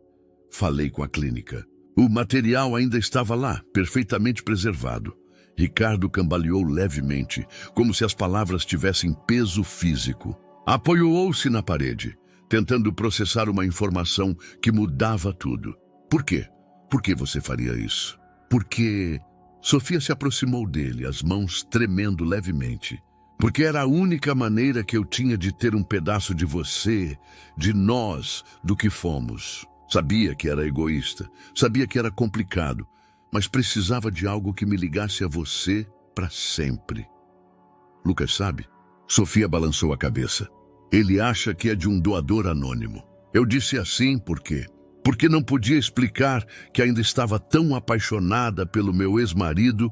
falei com a clínica. O material ainda estava lá, perfeitamente preservado. Ricardo cambaleou levemente, como se as palavras tivessem peso físico. Apoiou-se na parede, tentando processar uma informação que mudava tudo. Por quê? Por que você faria isso? Porque... Sofia se aproximou dele, as mãos tremendo levemente. Porque era a única maneira que eu tinha de ter um pedaço de você, de nós, do que fomos. Sabia que era egoísta, sabia que era complicado, mas precisava de algo que me ligasse a você para sempre. Lucas sabe? Sofia balançou a cabeça. Ele acha que é de um doador anônimo. Eu disse assim porque não podia explicar que ainda estava tão apaixonada pelo meu ex-marido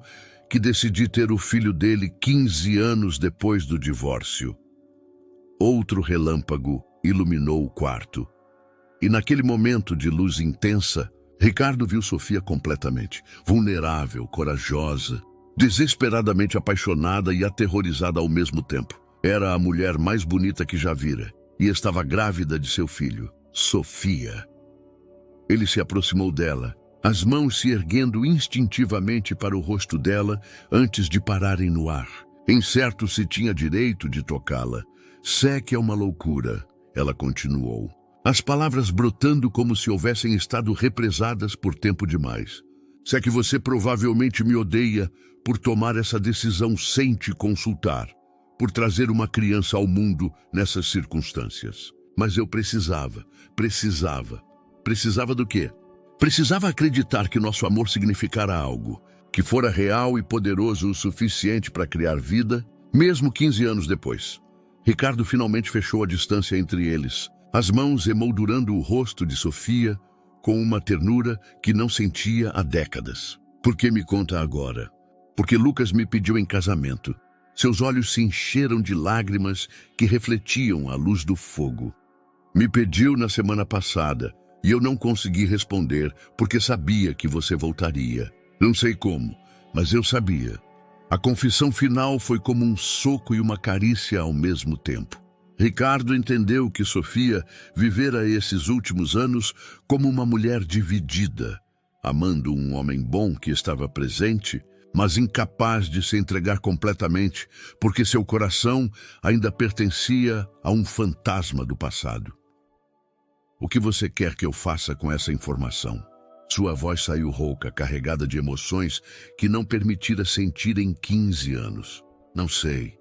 que decidi ter o filho dele 15 anos depois do divórcio. Outro relâmpago iluminou o quarto. E naquele momento de luz intensa, Ricardo viu Sofia completamente, vulnerável, corajosa, desesperadamente apaixonada e aterrorizada ao mesmo tempo. Era a mulher mais bonita que já vira e estava grávida de seu filho, Sofia. Ele se aproximou dela, as mãos se erguendo instintivamente para o rosto dela antes de pararem no ar. Incerto se tinha direito de tocá-la. Sé que é uma loucura, ela continuou. As palavras brotando como se houvessem estado represadas por tempo demais. Sé que você provavelmente me odeia por tomar essa decisão sem te consultar, por trazer uma criança ao mundo nessas circunstâncias. Mas eu precisava. Precisava do quê? Precisava acreditar que nosso amor significara algo, que fora real e poderoso o suficiente para criar vida, mesmo 15 anos depois. Ricardo finalmente fechou a distância entre eles, as mãos emoldurando o rosto de Sofia com uma ternura que não sentia há décadas. Por que me conta agora? Porque Lucas me pediu em casamento. Seus olhos se encheram de lágrimas que refletiam a luz do fogo. Me pediu na semana passada e eu não consegui responder porque sabia que você voltaria. Não sei como, mas eu sabia. A confissão final foi como um soco e uma carícia ao mesmo tempo. Ricardo entendeu que Sofia vivera esses últimos anos como uma mulher dividida, amando um homem bom que estava presente, mas incapaz de se entregar completamente, porque seu coração ainda pertencia a um fantasma do passado. O que você quer que eu faça com essa informação? Sua voz saiu rouca, carregada de emoções que não permitira sentir em 15 anos. Não sei.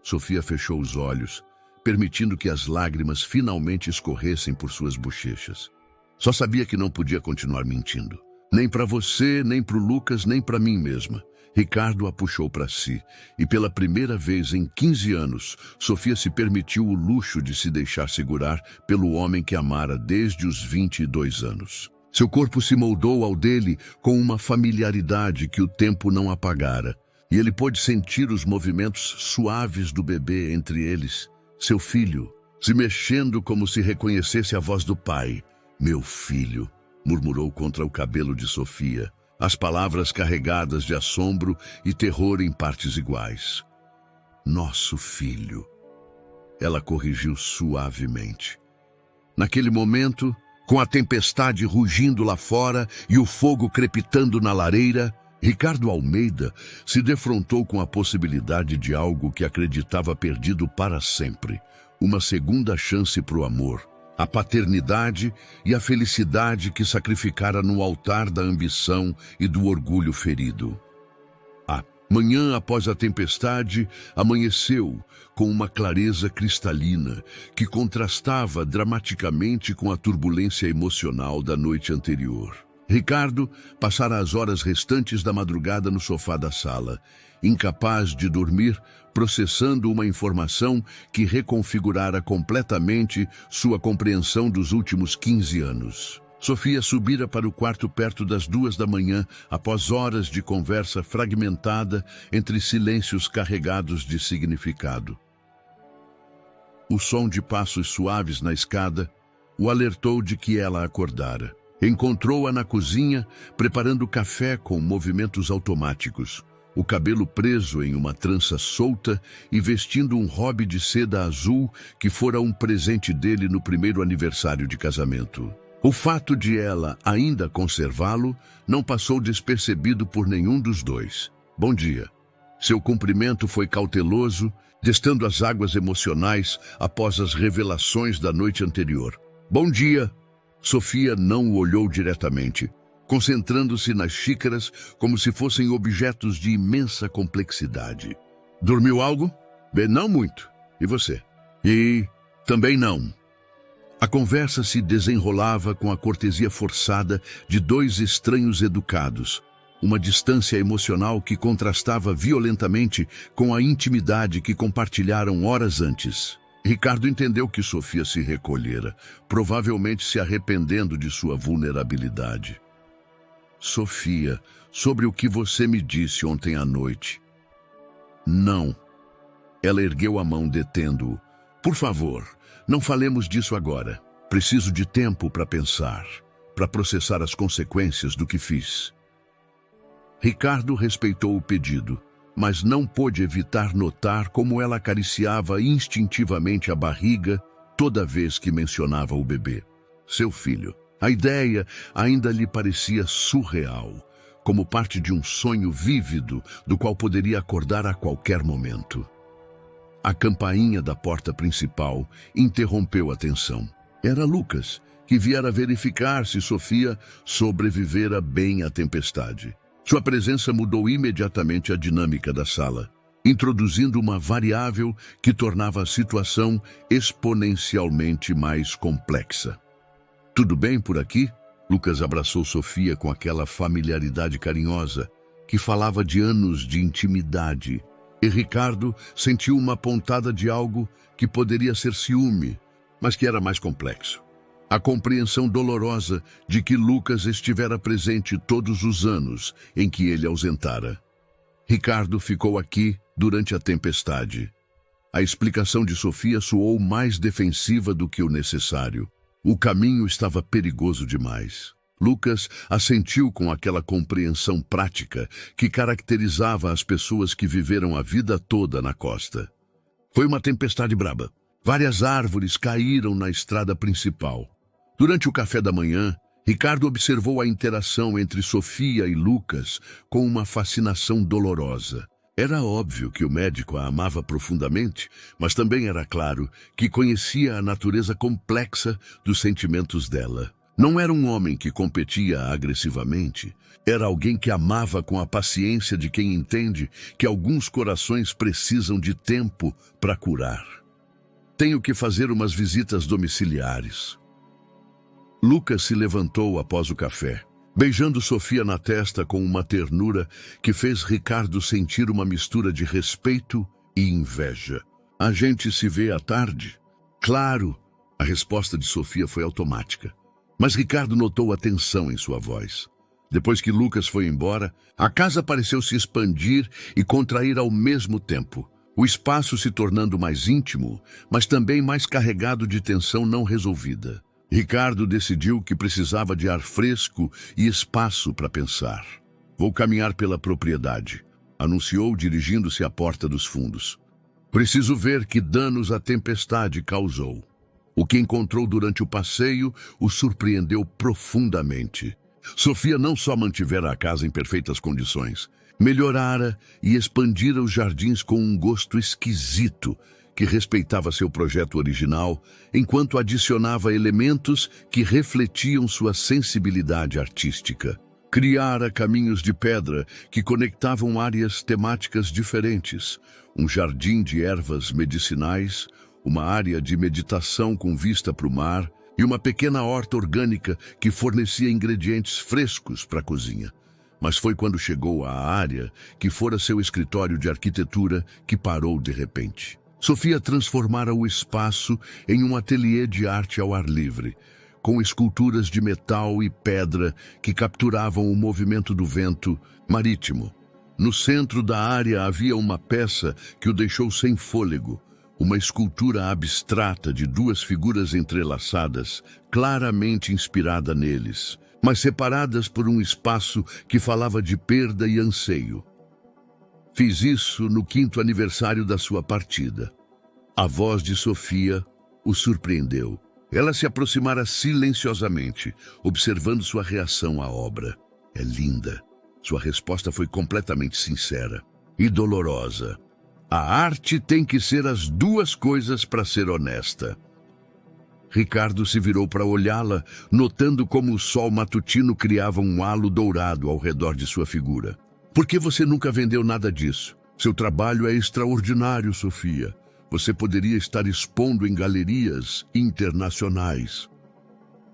Sofia fechou os olhos, permitindo que as lágrimas finalmente escorressem por suas bochechas. Só sabia que não podia continuar mentindo. Nem para você, nem para o Lucas, nem para mim mesma. Ricardo a puxou para si, e pela primeira vez em 15 anos, Sofia se permitiu o luxo de se deixar segurar pelo homem que amara desde os 22 anos. Seu corpo se moldou ao dele com uma familiaridade que o tempo não apagara, e ele pôde sentir os movimentos suaves do bebê entre eles, seu filho, se mexendo como se reconhecesse a voz do pai. Meu filho, murmurou contra o cabelo de Sofia, as palavras carregadas de assombro e terror em partes iguais. Nosso filho. Ela corrigiu suavemente. Naquele momento, com a tempestade rugindo lá fora e o fogo crepitando na lareira, Ricardo Almeida se defrontou com a possibilidade de algo que acreditava perdido para sempre. Uma segunda chance para o amor, a paternidade e a felicidade que sacrificara no altar da ambição e do orgulho ferido. A manhã após a tempestade amanheceu com uma clareza cristalina que contrastava dramaticamente com a turbulência emocional da noite anterior. Ricardo passara as horas restantes da madrugada no sofá da sala, incapaz de dormir, processando uma informação que reconfigurara completamente sua compreensão dos últimos 15 anos. Sofia subira para o quarto perto das 2 da manhã, após horas de conversa fragmentada entre silêncios carregados de significado. O som de passos suaves na escada o alertou de que ela acordara. Encontrou-a na cozinha, preparando café com movimentos automáticos, o cabelo preso em uma trança solta e vestindo um hobby de seda azul que fora um presente dele no primeiro aniversário de casamento. O fato de ela ainda conservá-lo não passou despercebido por nenhum dos dois. Bom dia. Seu cumprimento foi cauteloso, testando as águas emocionais após as revelações da noite anterior. Bom dia. Sofia não o olhou diretamente, concentrando-se nas xícaras como se fossem objetos de imensa complexidade. Dormiu algo? Bem, não muito. E você? E também não. A conversa se desenrolava com a cortesia forçada de dois estranhos educados, uma distância emocional que contrastava violentamente com a intimidade que compartilharam horas antes. Ricardo entendeu que Sofia se recolhera, provavelmente se arrependendo de sua vulnerabilidade. Sofia, sobre o que você me disse ontem à noite. Não. Ela ergueu a mão, detendo-o. Por favor, não falemos disso agora. Preciso de tempo para pensar, para processar as consequências do que fiz. Ricardo respeitou o pedido, mas não pôde evitar notar como ela acariciava instintivamente a barriga toda vez que mencionava o bebê. Seu filho. A ideia ainda lhe parecia surreal, como parte de um sonho vívido do qual poderia acordar a qualquer momento. A campainha da porta principal interrompeu a tensão. Era Lucas, que viera verificar se Sofia sobrevivera bem à tempestade. Sua presença mudou imediatamente a dinâmica da sala, introduzindo uma variável que tornava a situação exponencialmente mais complexa. Tudo bem por aqui? Lucas abraçou Sofia com aquela familiaridade carinhosa que falava de anos de intimidade. E Ricardo sentiu uma pontada de algo que poderia ser ciúme, mas que era mais complexo. A compreensão dolorosa de que Lucas estivera presente todos os anos em que ele ausentara. Ricardo ficou aqui durante a tempestade. A explicação de Sofia soou mais defensiva do que o necessário. O caminho estava perigoso demais. Lucas assentiu com aquela compreensão prática que caracterizava as pessoas que viveram a vida toda na costa. Foi uma tempestade braba. Várias árvores caíram na estrada principal. Durante o café da manhã, Ricardo observou a interação entre Sofia e Lucas com uma fascinação dolorosa. Era óbvio que o médico a amava profundamente, mas também era claro que conhecia a natureza complexa dos sentimentos dela. Não era um homem que competia agressivamente. Era alguém que amava com a paciência de quem entende que alguns corações precisam de tempo para curar. Tenho que fazer umas visitas domiciliares. Lucas se levantou após o café, beijando Sofia na testa com uma ternura que fez Ricardo sentir uma mistura de respeito e inveja. A gente se vê à tarde? Claro, a resposta de Sofia foi automática. Mas Ricardo notou a tensão em sua voz. Depois que Lucas foi embora, a casa pareceu se expandir e contrair ao mesmo tempo. O espaço se tornando mais íntimo, mas também mais carregado de tensão não resolvida. Ricardo decidiu que precisava de ar fresco e espaço para pensar. Vou caminhar pela propriedade, anunciou dirigindo-se à porta dos fundos. Preciso ver que danos a tempestade causou. O que encontrou durante o passeio o surpreendeu profundamente. Sofia não só mantivera a casa em perfeitas condições, melhorara e expandira os jardins com um gosto esquisito que respeitava seu projeto original, enquanto adicionava elementos que refletiam sua sensibilidade artística. Criara caminhos de pedra que conectavam áreas temáticas diferentes, um jardim de ervas medicinais, uma área de meditação com vista para o mar e uma pequena horta orgânica que fornecia ingredientes frescos para a cozinha. Mas foi quando chegou à área que fora seu escritório de arquitetura que parou de repente. Sofia transformara o espaço em um ateliê de arte ao ar livre, com esculturas de metal e pedra que capturavam o movimento do vento marítimo. No centro da área havia uma peça que o deixou sem fôlego, uma escultura abstrata de duas figuras entrelaçadas, claramente inspirada neles, mas separadas por um espaço que falava de perda e anseio. Fiz isso no 5º aniversário da sua partida. A voz de Sofia o surpreendeu. Ela se aproximara silenciosamente, observando sua reação à obra. É linda. Sua resposta foi completamente sincera e dolorosa. A arte tem que ser as duas coisas para ser honesta. Ricardo se virou para olhá-la, notando como o sol matutino criava um halo dourado ao redor de sua figura. Por que você nunca vendeu nada disso? Seu trabalho é extraordinário, Sofia. Você poderia estar expondo em galerias internacionais.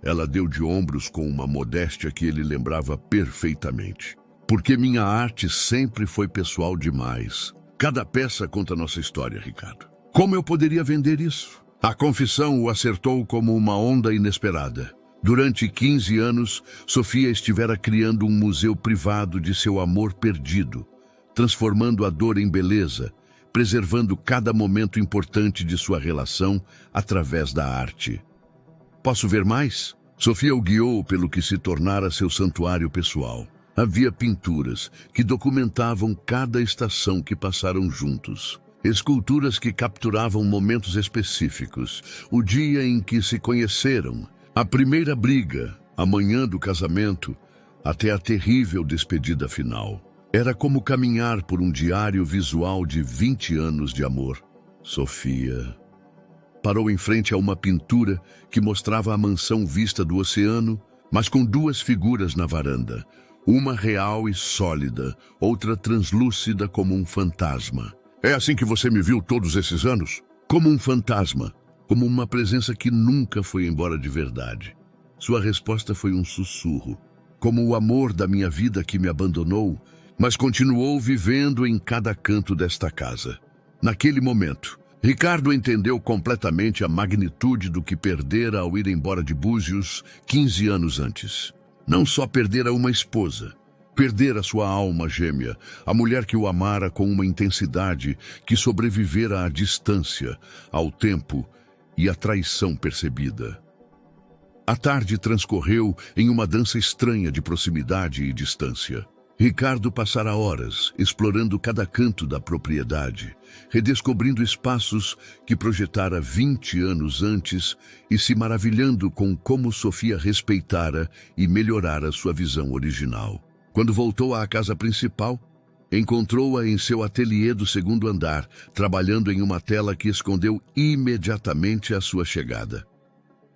Ela deu de ombros com uma modéstia que ele lembrava perfeitamente. Porque minha arte sempre foi pessoal demais. Cada peça conta nossa história, Ricardo. Como eu poderia vender isso? A confissão o acertou como uma onda inesperada. Durante 15 anos, Sofia estivera criando um museu privado de seu amor perdido, transformando a dor em beleza, preservando cada momento importante de sua relação através da arte. Posso ver mais? Sofia o guiou pelo que se tornara seu santuário pessoal. Havia pinturas que documentavam cada estação que passaram juntos. Esculturas que capturavam momentos específicos. O dia em que se conheceram, a primeira briga, a manhã do casamento, até a terrível despedida final. Era como caminhar por um diário visual de 20 anos de amor. Sofia parou em frente a uma pintura que mostrava a mansão vista do oceano, mas com duas figuras na varanda. Uma real e sólida, outra translúcida como um fantasma. É assim que você me viu todos esses anos? Como um fantasma, como uma presença que nunca foi embora de verdade. Sua resposta foi um sussurro. Como o amor da minha vida que me abandonou, mas continuou vivendo em cada canto desta casa. Naquele momento, Ricardo entendeu completamente a magnitude do que perdera ao ir embora de Búzios 15 anos antes. Não só perdera uma esposa, perdera sua alma gêmea, a mulher que o amara com uma intensidade que sobrevivera à distância, ao tempo e à traição percebida. A tarde transcorreu em uma dança estranha de proximidade e distância. Ricardo passara horas explorando cada canto da propriedade, redescobrindo espaços que projetara 20 anos antes e se maravilhando com como Sofia respeitara e melhorara sua visão original. Quando voltou à casa principal, encontrou-a em seu ateliê do 2º andar, trabalhando em uma tela que escondeu imediatamente a sua chegada.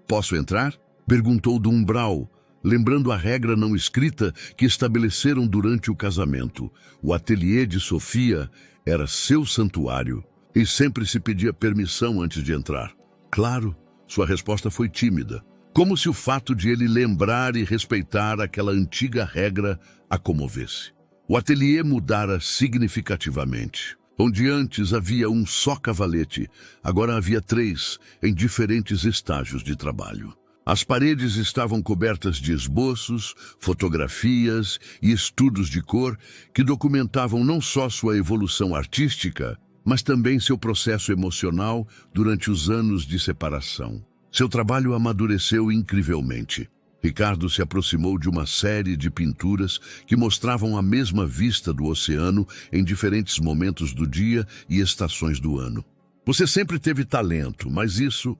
Posso entrar? Perguntou do umbral, lembrando a regra não escrita que estabeleceram durante o casamento. O ateliê de Sofia era seu santuário e sempre se pedia permissão antes de entrar. Claro, sua resposta foi tímida, como se o fato de ele lembrar e respeitar aquela antiga regra a comovesse. O ateliê mudara significativamente. Onde antes havia um só cavalete, agora havia 3, em diferentes estágios de trabalho. As paredes estavam cobertas de esboços, fotografias e estudos de cor que documentavam não só sua evolução artística, mas também seu processo emocional durante os anos de separação. Seu trabalho amadureceu incrivelmente. Ricardo se aproximou de uma série de pinturas que mostravam a mesma vista do oceano em diferentes momentos do dia e estações do ano. Você sempre teve talento, mas isso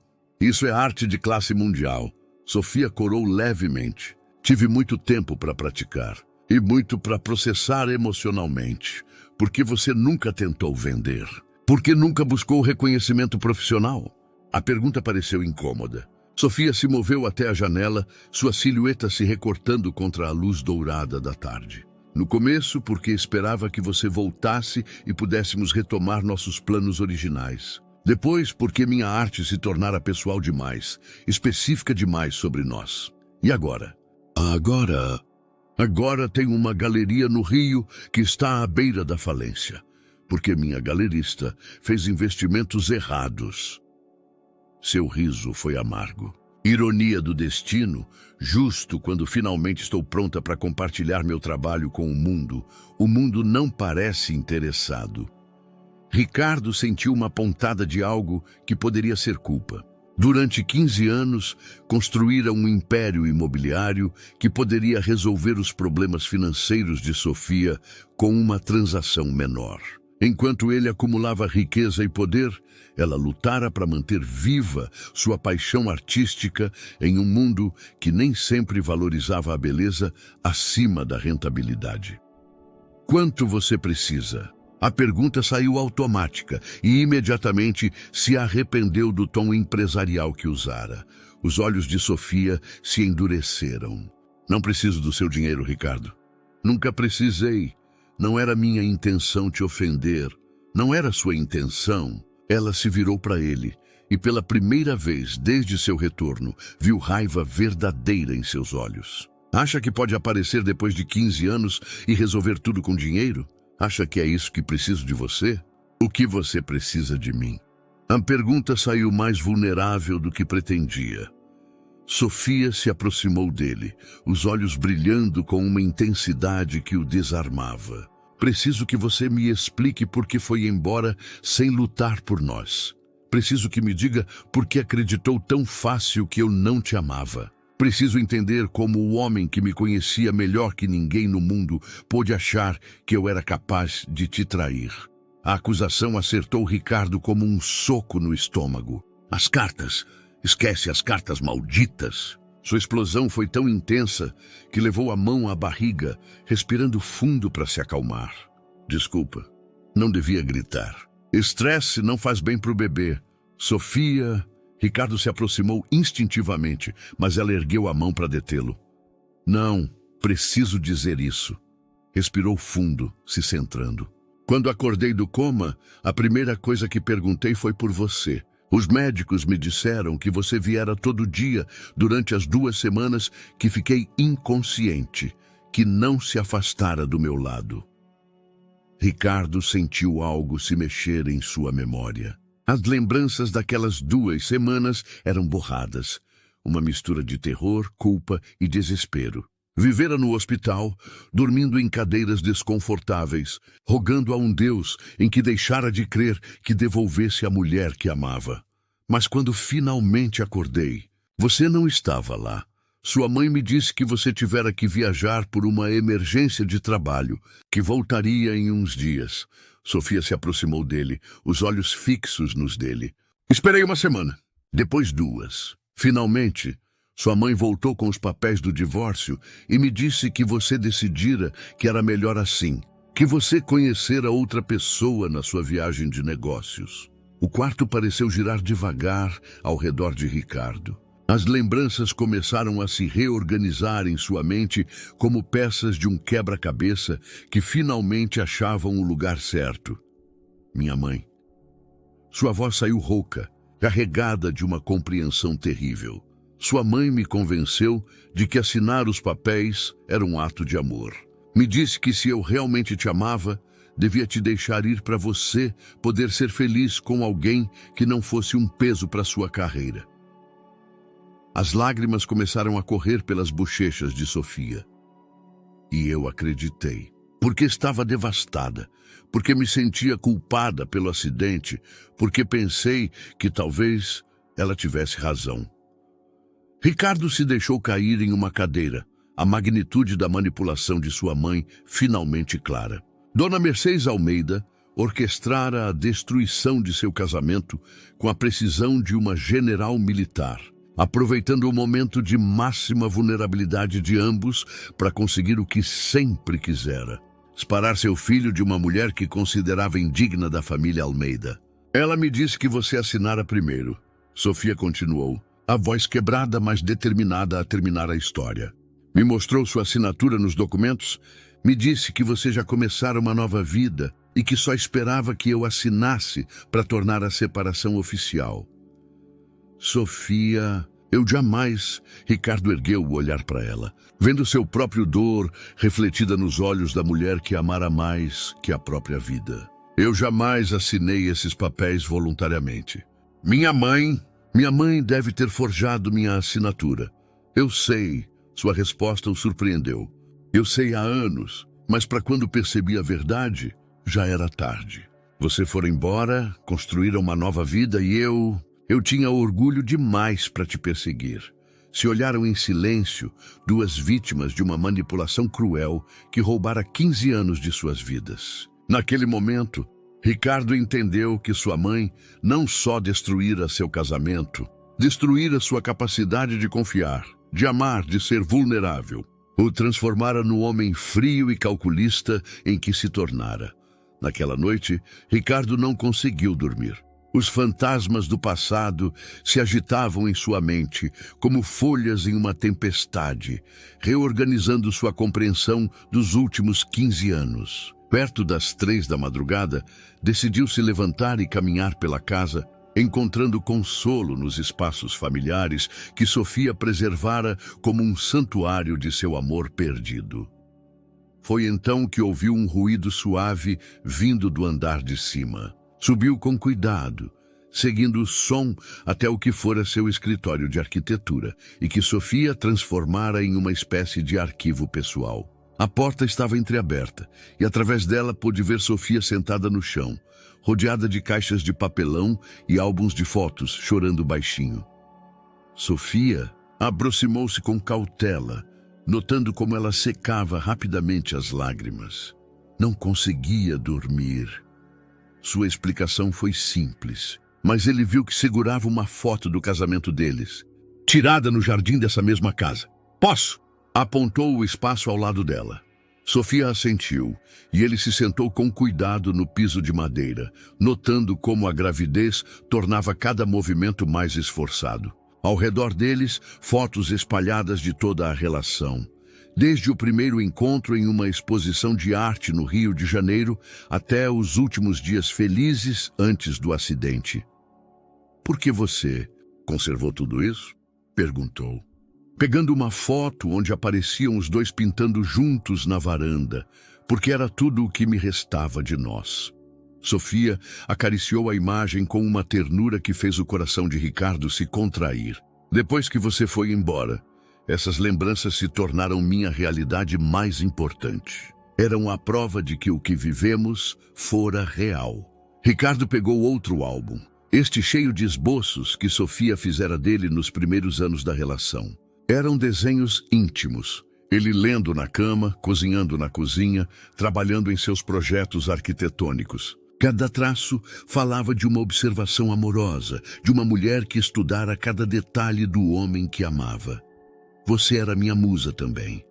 é arte de classe mundial. Sofia corou levemente. Tive muito tempo para praticar e muito para processar emocionalmente. Por que você nunca tentou vender? Por que nunca buscou reconhecimento profissional? A pergunta pareceu incômoda. Sofia se moveu até a janela, sua silhueta se recortando contra a luz dourada da tarde. No começo, porque esperava que você voltasse e pudéssemos retomar nossos planos originais. Depois, porque minha arte se tornara pessoal demais, específica demais sobre nós. E agora? Agora tenho uma galeria no Rio que está à beira da falência, porque minha galerista fez investimentos errados. Seu riso foi amargo. Ironia do destino, justo quando finalmente estou pronta para compartilhar meu trabalho com o mundo não parece interessado. Ricardo sentiu uma pontada de algo que poderia ser culpa. Durante 15 anos, construíra um império imobiliário que poderia resolver os problemas financeiros de Sofia com uma transação menor. Enquanto ele acumulava riqueza e poder, ela lutara para manter viva sua paixão artística em um mundo que nem sempre valorizava a beleza acima da rentabilidade. Quanto você precisa? A pergunta saiu automática e imediatamente se arrependeu do tom empresarial que usara. Os olhos de Sofia se endureceram. Não preciso do seu dinheiro, Ricardo. Nunca precisei. Não era minha intenção te ofender. Não era sua intenção. Ela se virou para ele e pela primeira vez desde seu retorno viu raiva verdadeira em seus olhos. Acha que pode aparecer depois de 15 anos e resolver tudo com dinheiro? Acha que é isso que preciso de você? O que você precisa de mim? A pergunta saiu mais vulnerável do que pretendia. Sofia se aproximou dele, os olhos brilhando com uma intensidade que o desarmava. Preciso que você me explique por que foi embora sem lutar por nós. Preciso que me diga por que acreditou tão fácil que eu não te amava. Preciso entender como o homem que me conhecia melhor que ninguém no mundo pôde achar que eu era capaz de te trair. A acusação acertou Ricardo como um soco no estômago. As cartas! Esquece as cartas malditas! Sua explosão foi tão intensa que levou a mão à barriga, respirando fundo para se acalmar. Desculpa, não devia gritar. Estresse não faz bem para o bebê. Sofia... Ricardo se aproximou instintivamente, mas ela ergueu a mão para detê-lo. Não, preciso dizer isso. Respirou fundo, se centrando. Quando acordei do coma, a primeira coisa que perguntei foi por você. Os médicos me disseram que você viera todo dia durante as 2 semanas que fiquei inconsciente, que não se afastara do meu lado. Ricardo sentiu algo se mexer em sua memória. As lembranças daquelas 2 semanas eram borradas. Uma mistura de terror, culpa e desespero. Vivera no hospital, dormindo em cadeiras desconfortáveis, rogando a um Deus em que deixara de crer que devolvesse a mulher que amava. Mas quando finalmente acordei, você não estava lá. Sua mãe me disse que você tivera que viajar por uma emergência de trabalho, que voltaria em uns dias. Sofia se aproximou dele, os olhos fixos nos dele. Esperei 1 semana, depois 2. Finalmente, sua mãe voltou com os papéis do divórcio e me disse que você decidira que era melhor assim, que você conhecera outra pessoa na sua viagem de negócios. O quarto pareceu girar devagar ao redor de Ricardo. As lembranças começaram a se reorganizar em sua mente como peças de um quebra-cabeça que finalmente achavam o lugar certo. Minha mãe. Sua voz saiu rouca, carregada de uma compreensão terrível. Sua mãe me convenceu de que assinar os papéis era um ato de amor. Me disse que se eu realmente te amava, devia te deixar ir para você poder ser feliz com alguém que não fosse um peso para sua carreira. As lágrimas começaram a correr pelas bochechas de Sofia. E eu acreditei, porque estava devastada, porque me sentia culpada pelo acidente, porque pensei que talvez ela tivesse razão. Ricardo se deixou cair em uma cadeira, a magnitude da manipulação de sua mãe finalmente clara. Dona Mercedes Almeida orquestrara a destruição de seu casamento com a precisão de uma general militar, aproveitando o momento de máxima vulnerabilidade de ambos para conseguir o que sempre quisera: separar seu filho de uma mulher que considerava indigna da família Almeida. Ela me disse que você assinara primeiro. Sofia continuou, a voz quebrada, mas determinada a terminar a história. Me mostrou sua assinatura nos documentos. Me disse que você já começara uma nova vida e que só esperava que eu assinasse para tornar a separação oficial. Sofia, eu jamais... Ricardo ergueu o olhar para ela, vendo seu próprio dor refletida nos olhos da mulher que amara mais que a própria vida. Eu jamais assinei esses papéis voluntariamente. Minha mãe deve ter forjado minha assinatura. Eu sei, sua resposta o surpreendeu. Eu sei há anos, mas para quando percebi a verdade, já era tarde. Você foi embora, construíram uma nova vida e eu tinha orgulho demais para te perseguir. Se olharam em silêncio, duas vítimas de uma manipulação cruel que roubara 15 anos de suas vidas. Naquele momento, Ricardo entendeu que sua mãe não só destruíra seu casamento, destruíra sua capacidade de confiar, de amar, de ser vulnerável. O transformara no homem frio e calculista em que se tornara. Naquela noite, Ricardo não conseguiu dormir. Os fantasmas do passado se agitavam em sua mente, como folhas em uma tempestade, reorganizando sua compreensão dos últimos 15 anos. Perto das 3 da madrugada, decidiu se levantar e caminhar pela casa, encontrando consolo nos espaços familiares que Sofia preservara como um santuário de seu amor perdido. Foi então que ouviu um ruído suave vindo do andar de cima. Subiu com cuidado, seguindo o som até o que fora seu escritório de arquitetura e que Sofia transformara em uma espécie de arquivo pessoal. A porta estava entreaberta e através dela pôde ver Sofia sentada no chão, rodeada de caixas de papelão e álbuns de fotos, chorando baixinho. Sofia aproximou-se com cautela, notando como ela secava rapidamente as lágrimas. Não conseguia dormir. Sua explicação foi simples, mas ele viu que segurava uma foto do casamento deles, tirada no jardim dessa mesma casa. Posso? Apontou o espaço ao lado dela. Sofia assentiu, e ele se sentou com cuidado no piso de madeira, notando como a gravidez tornava cada movimento mais esforçado. Ao redor deles, fotos espalhadas de toda a relação. Desde o primeiro encontro em uma exposição de arte no Rio de Janeiro até os últimos dias felizes antes do acidente. Por que você conservou tudo isso? Perguntou, pegando uma foto onde apareciam os dois pintando juntos na varanda, porque era tudo o que me restava de nós. Sofia acariciou a imagem com uma ternura que fez o coração de Ricardo se contrair. Depois que você foi embora, essas lembranças se tornaram minha realidade mais importante. Eram a prova de que o que vivemos fora real. Ricardo pegou outro álbum, este cheio de esboços que Sofia fizera dele nos primeiros anos da relação. Eram desenhos íntimos. Ele lendo na cama, cozinhando na cozinha, trabalhando em seus projetos arquitetônicos. Cada traço falava de uma observação amorosa, de uma mulher que estudara cada detalhe do homem que amava. Você era minha musa também.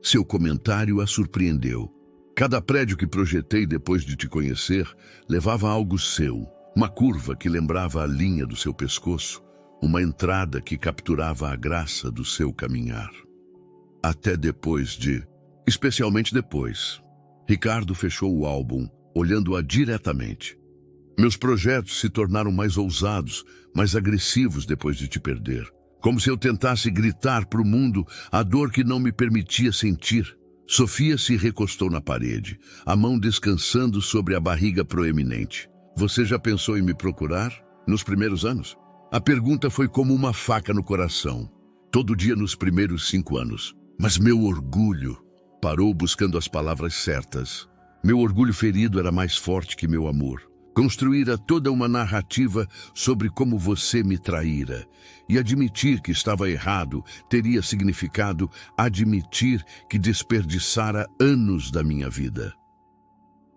Seu comentário a surpreendeu. Cada prédio que projetei depois de te conhecer levava algo seu. Uma curva que lembrava a linha do seu pescoço, uma entrada que capturava a graça do seu caminhar. Até depois de... Especialmente depois. Ricardo fechou o álbum, olhando-a diretamente. Meus projetos se tornaram mais ousados, mais agressivos depois de te perder. Como se eu tentasse gritar para o mundo a dor que não me permitia sentir. Sofia se recostou na parede, a mão descansando sobre a barriga proeminente. Você já pensou em me procurar? Nos primeiros anos? A pergunta foi como uma faca no coração. Todo dia nos primeiros 5 anos. Mas meu orgulho... Parou buscando as palavras certas. Meu orgulho ferido era mais forte que meu amor. Construíra toda uma narrativa sobre como você me traíra. E admitir que estava errado teria significado admitir que desperdiçara anos da minha vida.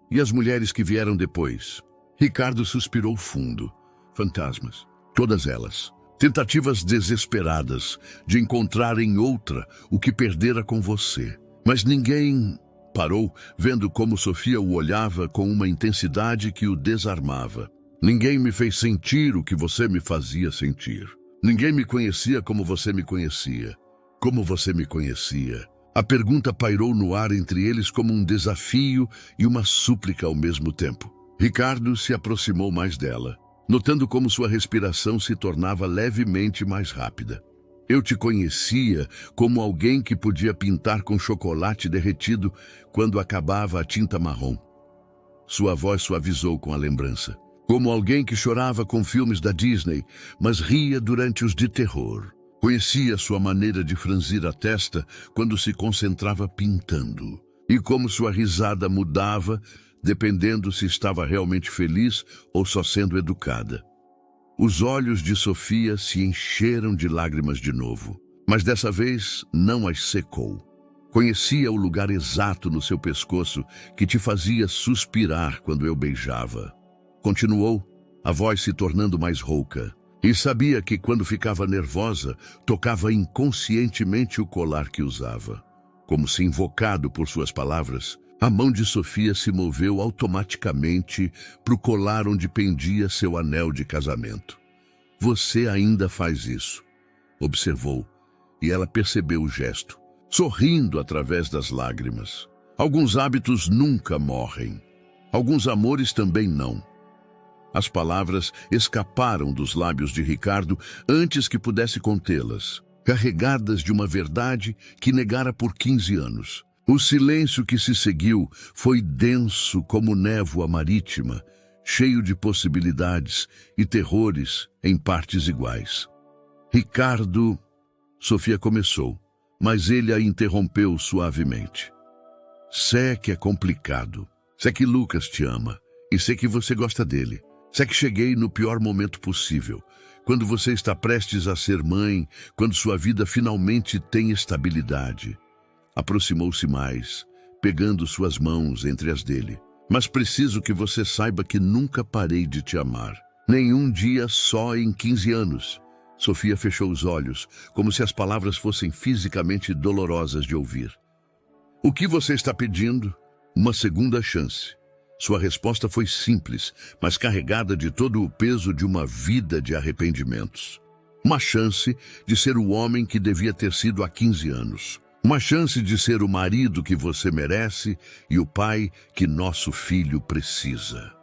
E as mulheres que vieram depois? Ricardo suspirou fundo. Fantasmas. Todas elas. Tentativas desesperadas de encontrar em outra o que perdera com você. Mas ninguém... Parou, vendo como Sofia o olhava com uma intensidade que o desarmava. Ninguém me fez sentir o que você me fazia sentir. Ninguém me conhecia como você me conhecia. Como você me conhecia. A pergunta pairou no ar entre eles como um desafio e uma súplica ao mesmo tempo. Ricardo se aproximou mais dela, notando como sua respiração se tornava levemente mais rápida. Eu te conhecia como alguém que podia pintar com chocolate derretido quando acabava a tinta marrom. Sua voz suavizou com a lembrança. Como alguém que chorava com filmes da Disney, mas ria durante os de terror. Conhecia sua maneira de franzir a testa quando se concentrava pintando. E como sua risada mudava, dependendo se estava realmente feliz ou só sendo educada. Os olhos de Sofia se encheram de lágrimas de novo, mas dessa vez não as secou. Conhecia o lugar exato no seu pescoço que te fazia suspirar quando eu beijava. Continuou, a voz se tornando mais rouca, e sabia que quando ficava nervosa, tocava inconscientemente o colar que usava. Como se invocado por suas palavras, a mão de Sofia se moveu automaticamente para o colar onde pendia seu anel de casamento. Você ainda faz isso, observou, e ela percebeu o gesto, sorrindo através das lágrimas. Alguns hábitos nunca morrem, alguns amores também não. As palavras escaparam dos lábios de Ricardo antes que pudesse contê-las, carregadas de uma verdade que negara por 15 anos. O silêncio que se seguiu foi denso como névoa marítima, cheio de possibilidades e terrores em partes iguais. Ricardo... Sofia começou, mas ele a interrompeu suavemente. Sé que é complicado. Sé que Lucas te ama. E sei que você gosta dele. Sé que cheguei no pior momento possível. Quando você está prestes a ser mãe, quando sua vida finalmente tem estabilidade. Aproximou-se mais, pegando suas mãos entre as dele. Mas preciso que você saiba que nunca parei de te amar. Nenhum dia só em 15 anos. Sofia fechou os olhos, como se as palavras fossem fisicamente dolorosas de ouvir. O que você está pedindo? Uma segunda chance. Sua resposta foi simples, mas carregada de todo o peso de uma vida de arrependimentos. Uma chance de ser o homem que devia ter sido há 15 anos. Uma chance de ser o marido que você merece e o pai que nosso filho precisa.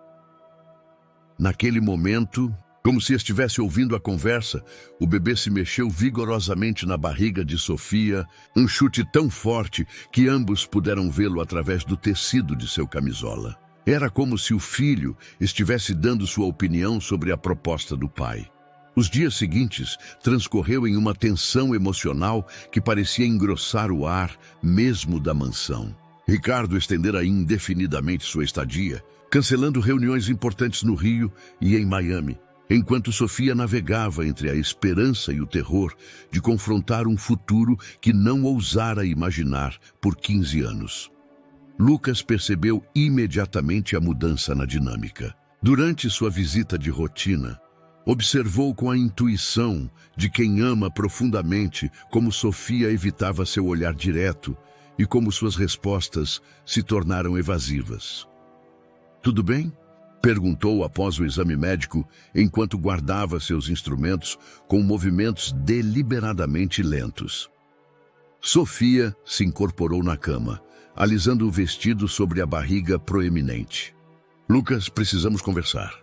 Naquele momento, como se estivesse ouvindo a conversa, o bebê se mexeu vigorosamente na barriga de Sofia, um chute tão forte que ambos puderam vê-lo através do tecido de seu camisola. Era como se o filho estivesse dando sua opinião sobre a proposta do pai. Os dias seguintes transcorreu em uma tensão emocional que parecia engrossar o ar mesmo da mansão. Ricardo estendera indefinidamente sua estadia, cancelando reuniões importantes no Rio e em Miami, enquanto Sofia navegava entre a esperança e o terror de confrontar um futuro que não ousara imaginar por 15 anos. Lucas percebeu imediatamente a mudança na dinâmica. Durante sua visita de rotina, observou com a intuição de quem ama profundamente como Sofia evitava seu olhar direto e como suas respostas se tornaram evasivas. Tudo bem? Perguntou após o exame médico, enquanto guardava seus instrumentos com movimentos deliberadamente lentos. Sofia se incorporou na cama, alisando o vestido sobre a barriga proeminente. Lucas, precisamos conversar.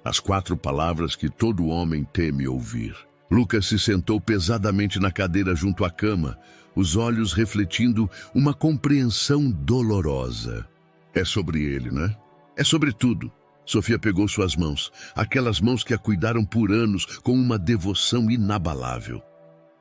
As 4 palavras que todo homem teme ouvir. Lucas se sentou pesadamente na cadeira junto à cama, os olhos refletindo uma compreensão dolorosa. É sobre ele, né? É sobre tudo. Sofia pegou suas mãos, aquelas mãos que a cuidaram por anos com uma devoção inabalável.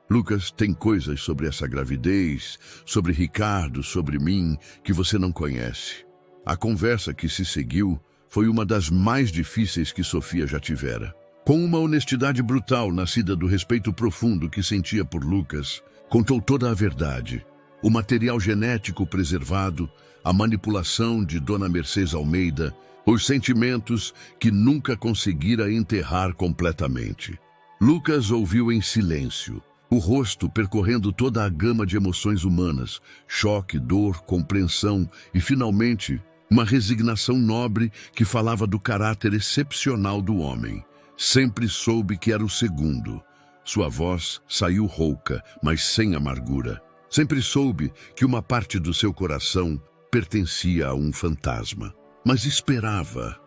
Lucas, tem coisas sobre essa gravidez, sobre Ricardo, sobre mim, que você não conhece. A conversa que se seguiu foi uma das mais difíceis que Sofia já tivera. Com uma honestidade brutal, nascida do respeito profundo que sentia por Lucas, contou toda a verdade. O material genético preservado, a manipulação de Dona Mercedes Almeida, os sentimentos que nunca conseguira enterrar completamente. Lucas ouviu em silêncio, o rosto percorrendo toda a gama de emoções humanas, choque, dor, compreensão e, finalmente, uma resignação nobre que falava do caráter excepcional do homem. Sempre soube que era o segundo. Sua voz saiu rouca, mas sem amargura. Sempre soube que uma parte do seu coração pertencia a um fantasma. Mas esperava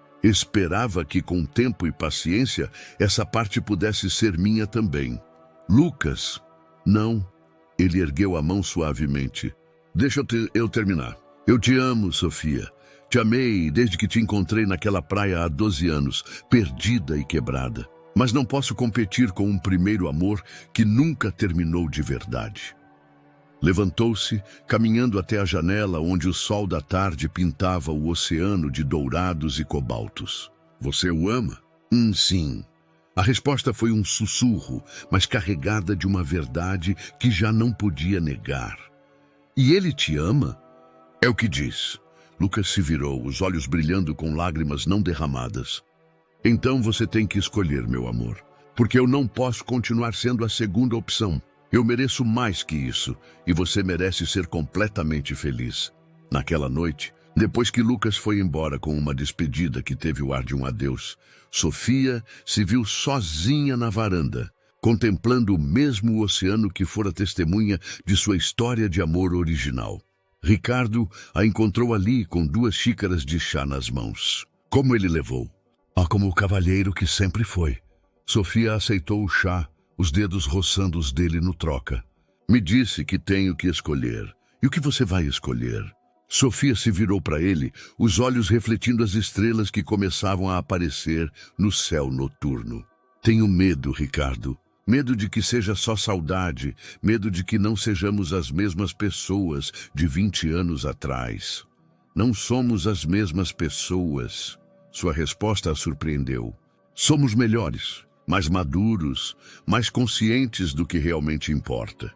que com tempo e paciência essa parte pudesse ser minha também. Lucas, não. Ele ergueu a mão suavemente. Deixa eu terminar. Eu te amo, Sofia. Te amei desde que te encontrei naquela praia há 12 anos, perdida e quebrada. Mas não posso competir com um primeiro amor que nunca terminou de verdade. Levantou-se, caminhando até a janela onde o sol da tarde pintava o oceano de dourados e cobaltos. Você o ama? Sim. A resposta foi um sussurro, mas carregada de uma verdade que já não podia negar. E ele te ama? É o que diz. Lucas se virou, os olhos brilhando com lágrimas não derramadas. Então você tem que escolher, meu amor, porque eu não posso continuar sendo a segunda opção. Eu mereço mais que isso, e você merece ser completamente feliz. Naquela noite, depois que Lucas foi embora com uma despedida que teve o ar de um adeus, Sofia se viu sozinha na varanda, contemplando o mesmo oceano que fora testemunha de sua história de amor original. Ricardo a encontrou ali com 2 xícaras de chá nas mãos. Como ele levou? Como o cavalheiro que sempre foi. Sofia aceitou o chá, os dedos roçando os dele no troca. Me disse que tenho que escolher. E o que você vai escolher? Sofia se virou para ele, os olhos refletindo as estrelas que começavam a aparecer no céu noturno. Tenho medo, Ricardo. Medo de que seja só saudade, medo de que não sejamos as mesmas pessoas de 20 anos atrás. Não somos as mesmas pessoas. Sua resposta a surpreendeu. Somos melhores, mais maduros, mais conscientes do que realmente importa.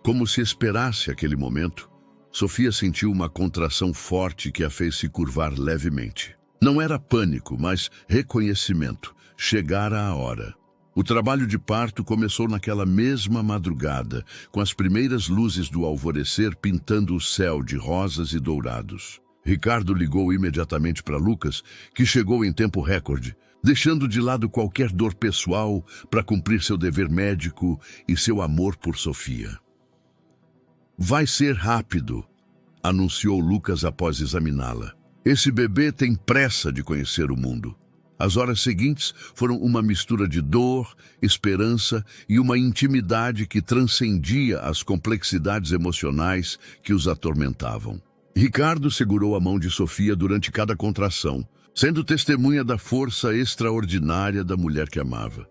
Como se esperasse aquele momento, Sofia sentiu uma contração forte que a fez se curvar levemente. Não era pânico, mas reconhecimento. Chegara a hora. O trabalho de parto começou naquela mesma madrugada, com as primeiras luzes do alvorecer pintando o céu de rosas e dourados. Ricardo ligou imediatamente para Lucas, que chegou em tempo recorde, deixando de lado qualquer dor pessoal para cumprir seu dever médico e seu amor por Sofia. Vai ser rápido, anunciou Lucas após examiná-la. Esse bebê tem pressa de conhecer o mundo. As horas seguintes foram uma mistura de dor, esperança e uma intimidade que transcendia as complexidades emocionais que os atormentavam. Ricardo segurou a mão de Sofia durante cada contração, sendo testemunha da força extraordinária da mulher que amava.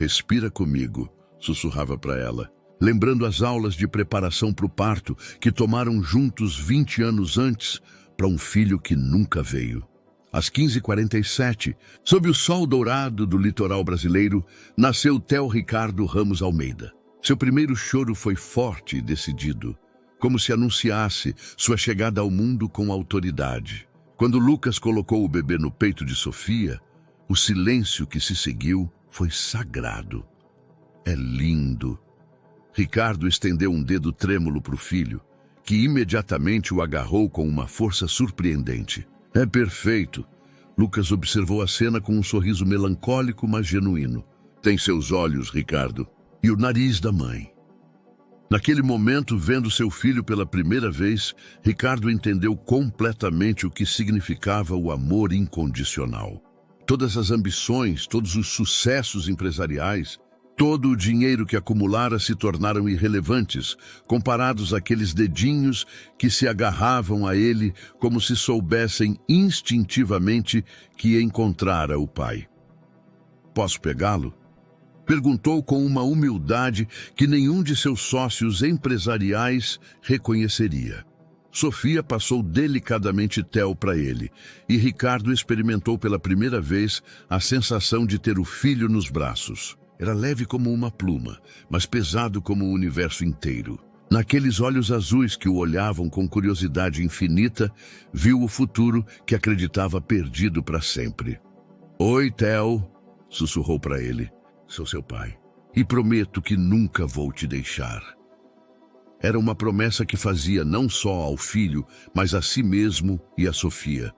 Respira comigo, sussurrava para ela, lembrando as aulas de preparação para o parto que tomaram juntos 20 anos antes para um filho que nunca veio. Às 15h47, sob o sol dourado do litoral brasileiro, nasceu Theo Ricardo Ramos Almeida. Seu primeiro choro foi forte e decidido, como se anunciasse sua chegada ao mundo com autoridade. Quando Lucas colocou o bebê no peito de Sofia, o silêncio que se seguiu foi sagrado. É lindo. Ricardo estendeu um dedo trêmulo para o filho, que imediatamente o agarrou com uma força surpreendente. É perfeito. Lucas observou a cena com um sorriso melancólico, mas genuíno. Tem seus olhos, Ricardo, e o nariz da mãe. Naquele momento, vendo seu filho pela primeira vez, Ricardo entendeu completamente o que significava o amor incondicional. Todas as ambições, todos os sucessos empresariais, todo o dinheiro que acumulara se tornaram irrelevantes, comparados àqueles dedinhos que se agarravam a ele como se soubessem instintivamente que encontrara o pai. Posso pegá-lo? Perguntou com uma humildade que nenhum de seus sócios empresariais reconheceria. Sofia passou delicadamente Theo para ele, e Ricardo experimentou pela primeira vez a sensação de ter o filho nos braços. Era leve como uma pluma, mas pesado como o universo inteiro. Naqueles olhos azuis que o olhavam com curiosidade infinita, viu o futuro que acreditava perdido para sempre. Oi, Theo, sussurrou para ele. Sou seu pai, e prometo que nunca vou te deixar. Era uma promessa que fazia não só ao filho, mas a si mesmo e a Sofia.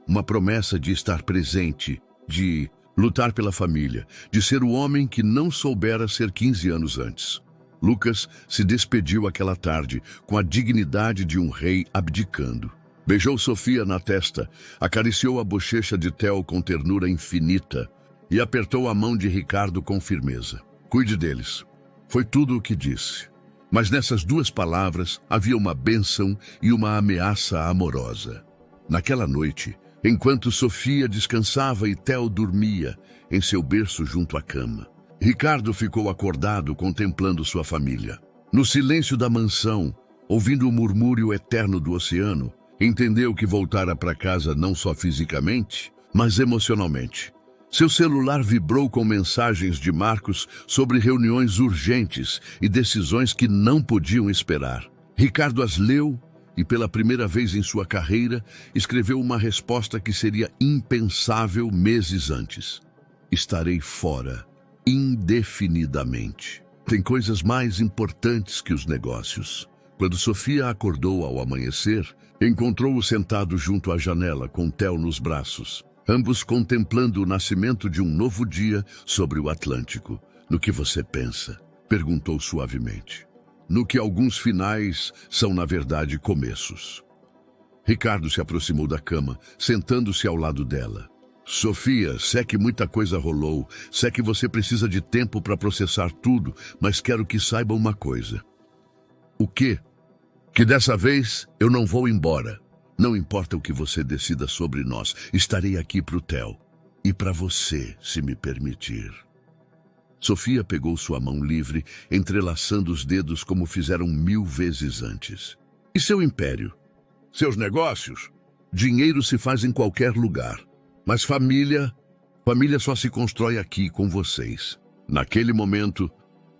Uma promessa de estar presente, de lutar pela família, de ser o homem que não soubera ser 15 anos antes. Lucas se despediu aquela tarde com a dignidade de um rei abdicando. Beijou Sofia na testa, acariciou a bochecha de Theo com ternura infinita, e apertou a mão de Ricardo com firmeza. Cuide deles. Foi tudo o que disse. Mas nessas duas palavras havia uma bênção e uma ameaça amorosa. Naquela noite, enquanto Sofia descansava e Theo dormia em seu berço junto à cama, Ricardo ficou acordado contemplando sua família. No silêncio da mansão, ouvindo o murmúrio eterno do oceano, entendeu que voltara para casa não só fisicamente, mas emocionalmente. Seu celular vibrou com mensagens de Marcos sobre reuniões urgentes e decisões que não podiam esperar. Ricardo as leu e, pela primeira vez em sua carreira, escreveu uma resposta que seria impensável meses antes. Estarei fora, indefinidamente. Tem coisas mais importantes que os negócios. Quando Sofia acordou ao amanhecer, encontrou-o sentado junto à janela com Theo nos braços. Ambos contemplando o nascimento de um novo dia sobre o Atlântico. No que você pensa? Perguntou suavemente. No que alguns finais são, na verdade, começos. Ricardo se aproximou da cama, sentando-se ao lado dela. Sofia, sei que muita coisa rolou, sei que você precisa de tempo para processar tudo, mas quero que saiba uma coisa. O quê? Que dessa vez eu não vou embora. Não importa o que você decida sobre nós, estarei aqui para o Theo. E para você, se me permitir. Sofia pegou sua mão livre, entrelaçando os dedos como fizeram 1000 vezes antes. E seu império? Seus negócios? Dinheiro se faz em qualquer lugar. Mas família só se constrói aqui com vocês. Naquele momento,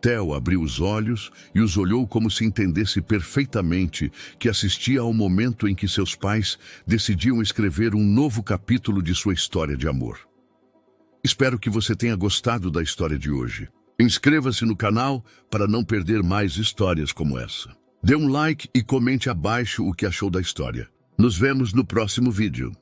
Theo abriu os olhos e os olhou como se entendesse perfeitamente que assistia ao momento em que seus pais decidiam escrever um novo capítulo de sua história de amor. Espero que você tenha gostado da história de hoje. Inscreva-se no canal para não perder mais histórias como essa. Dê um like e comente abaixo o que achou da história. Nos vemos no próximo vídeo.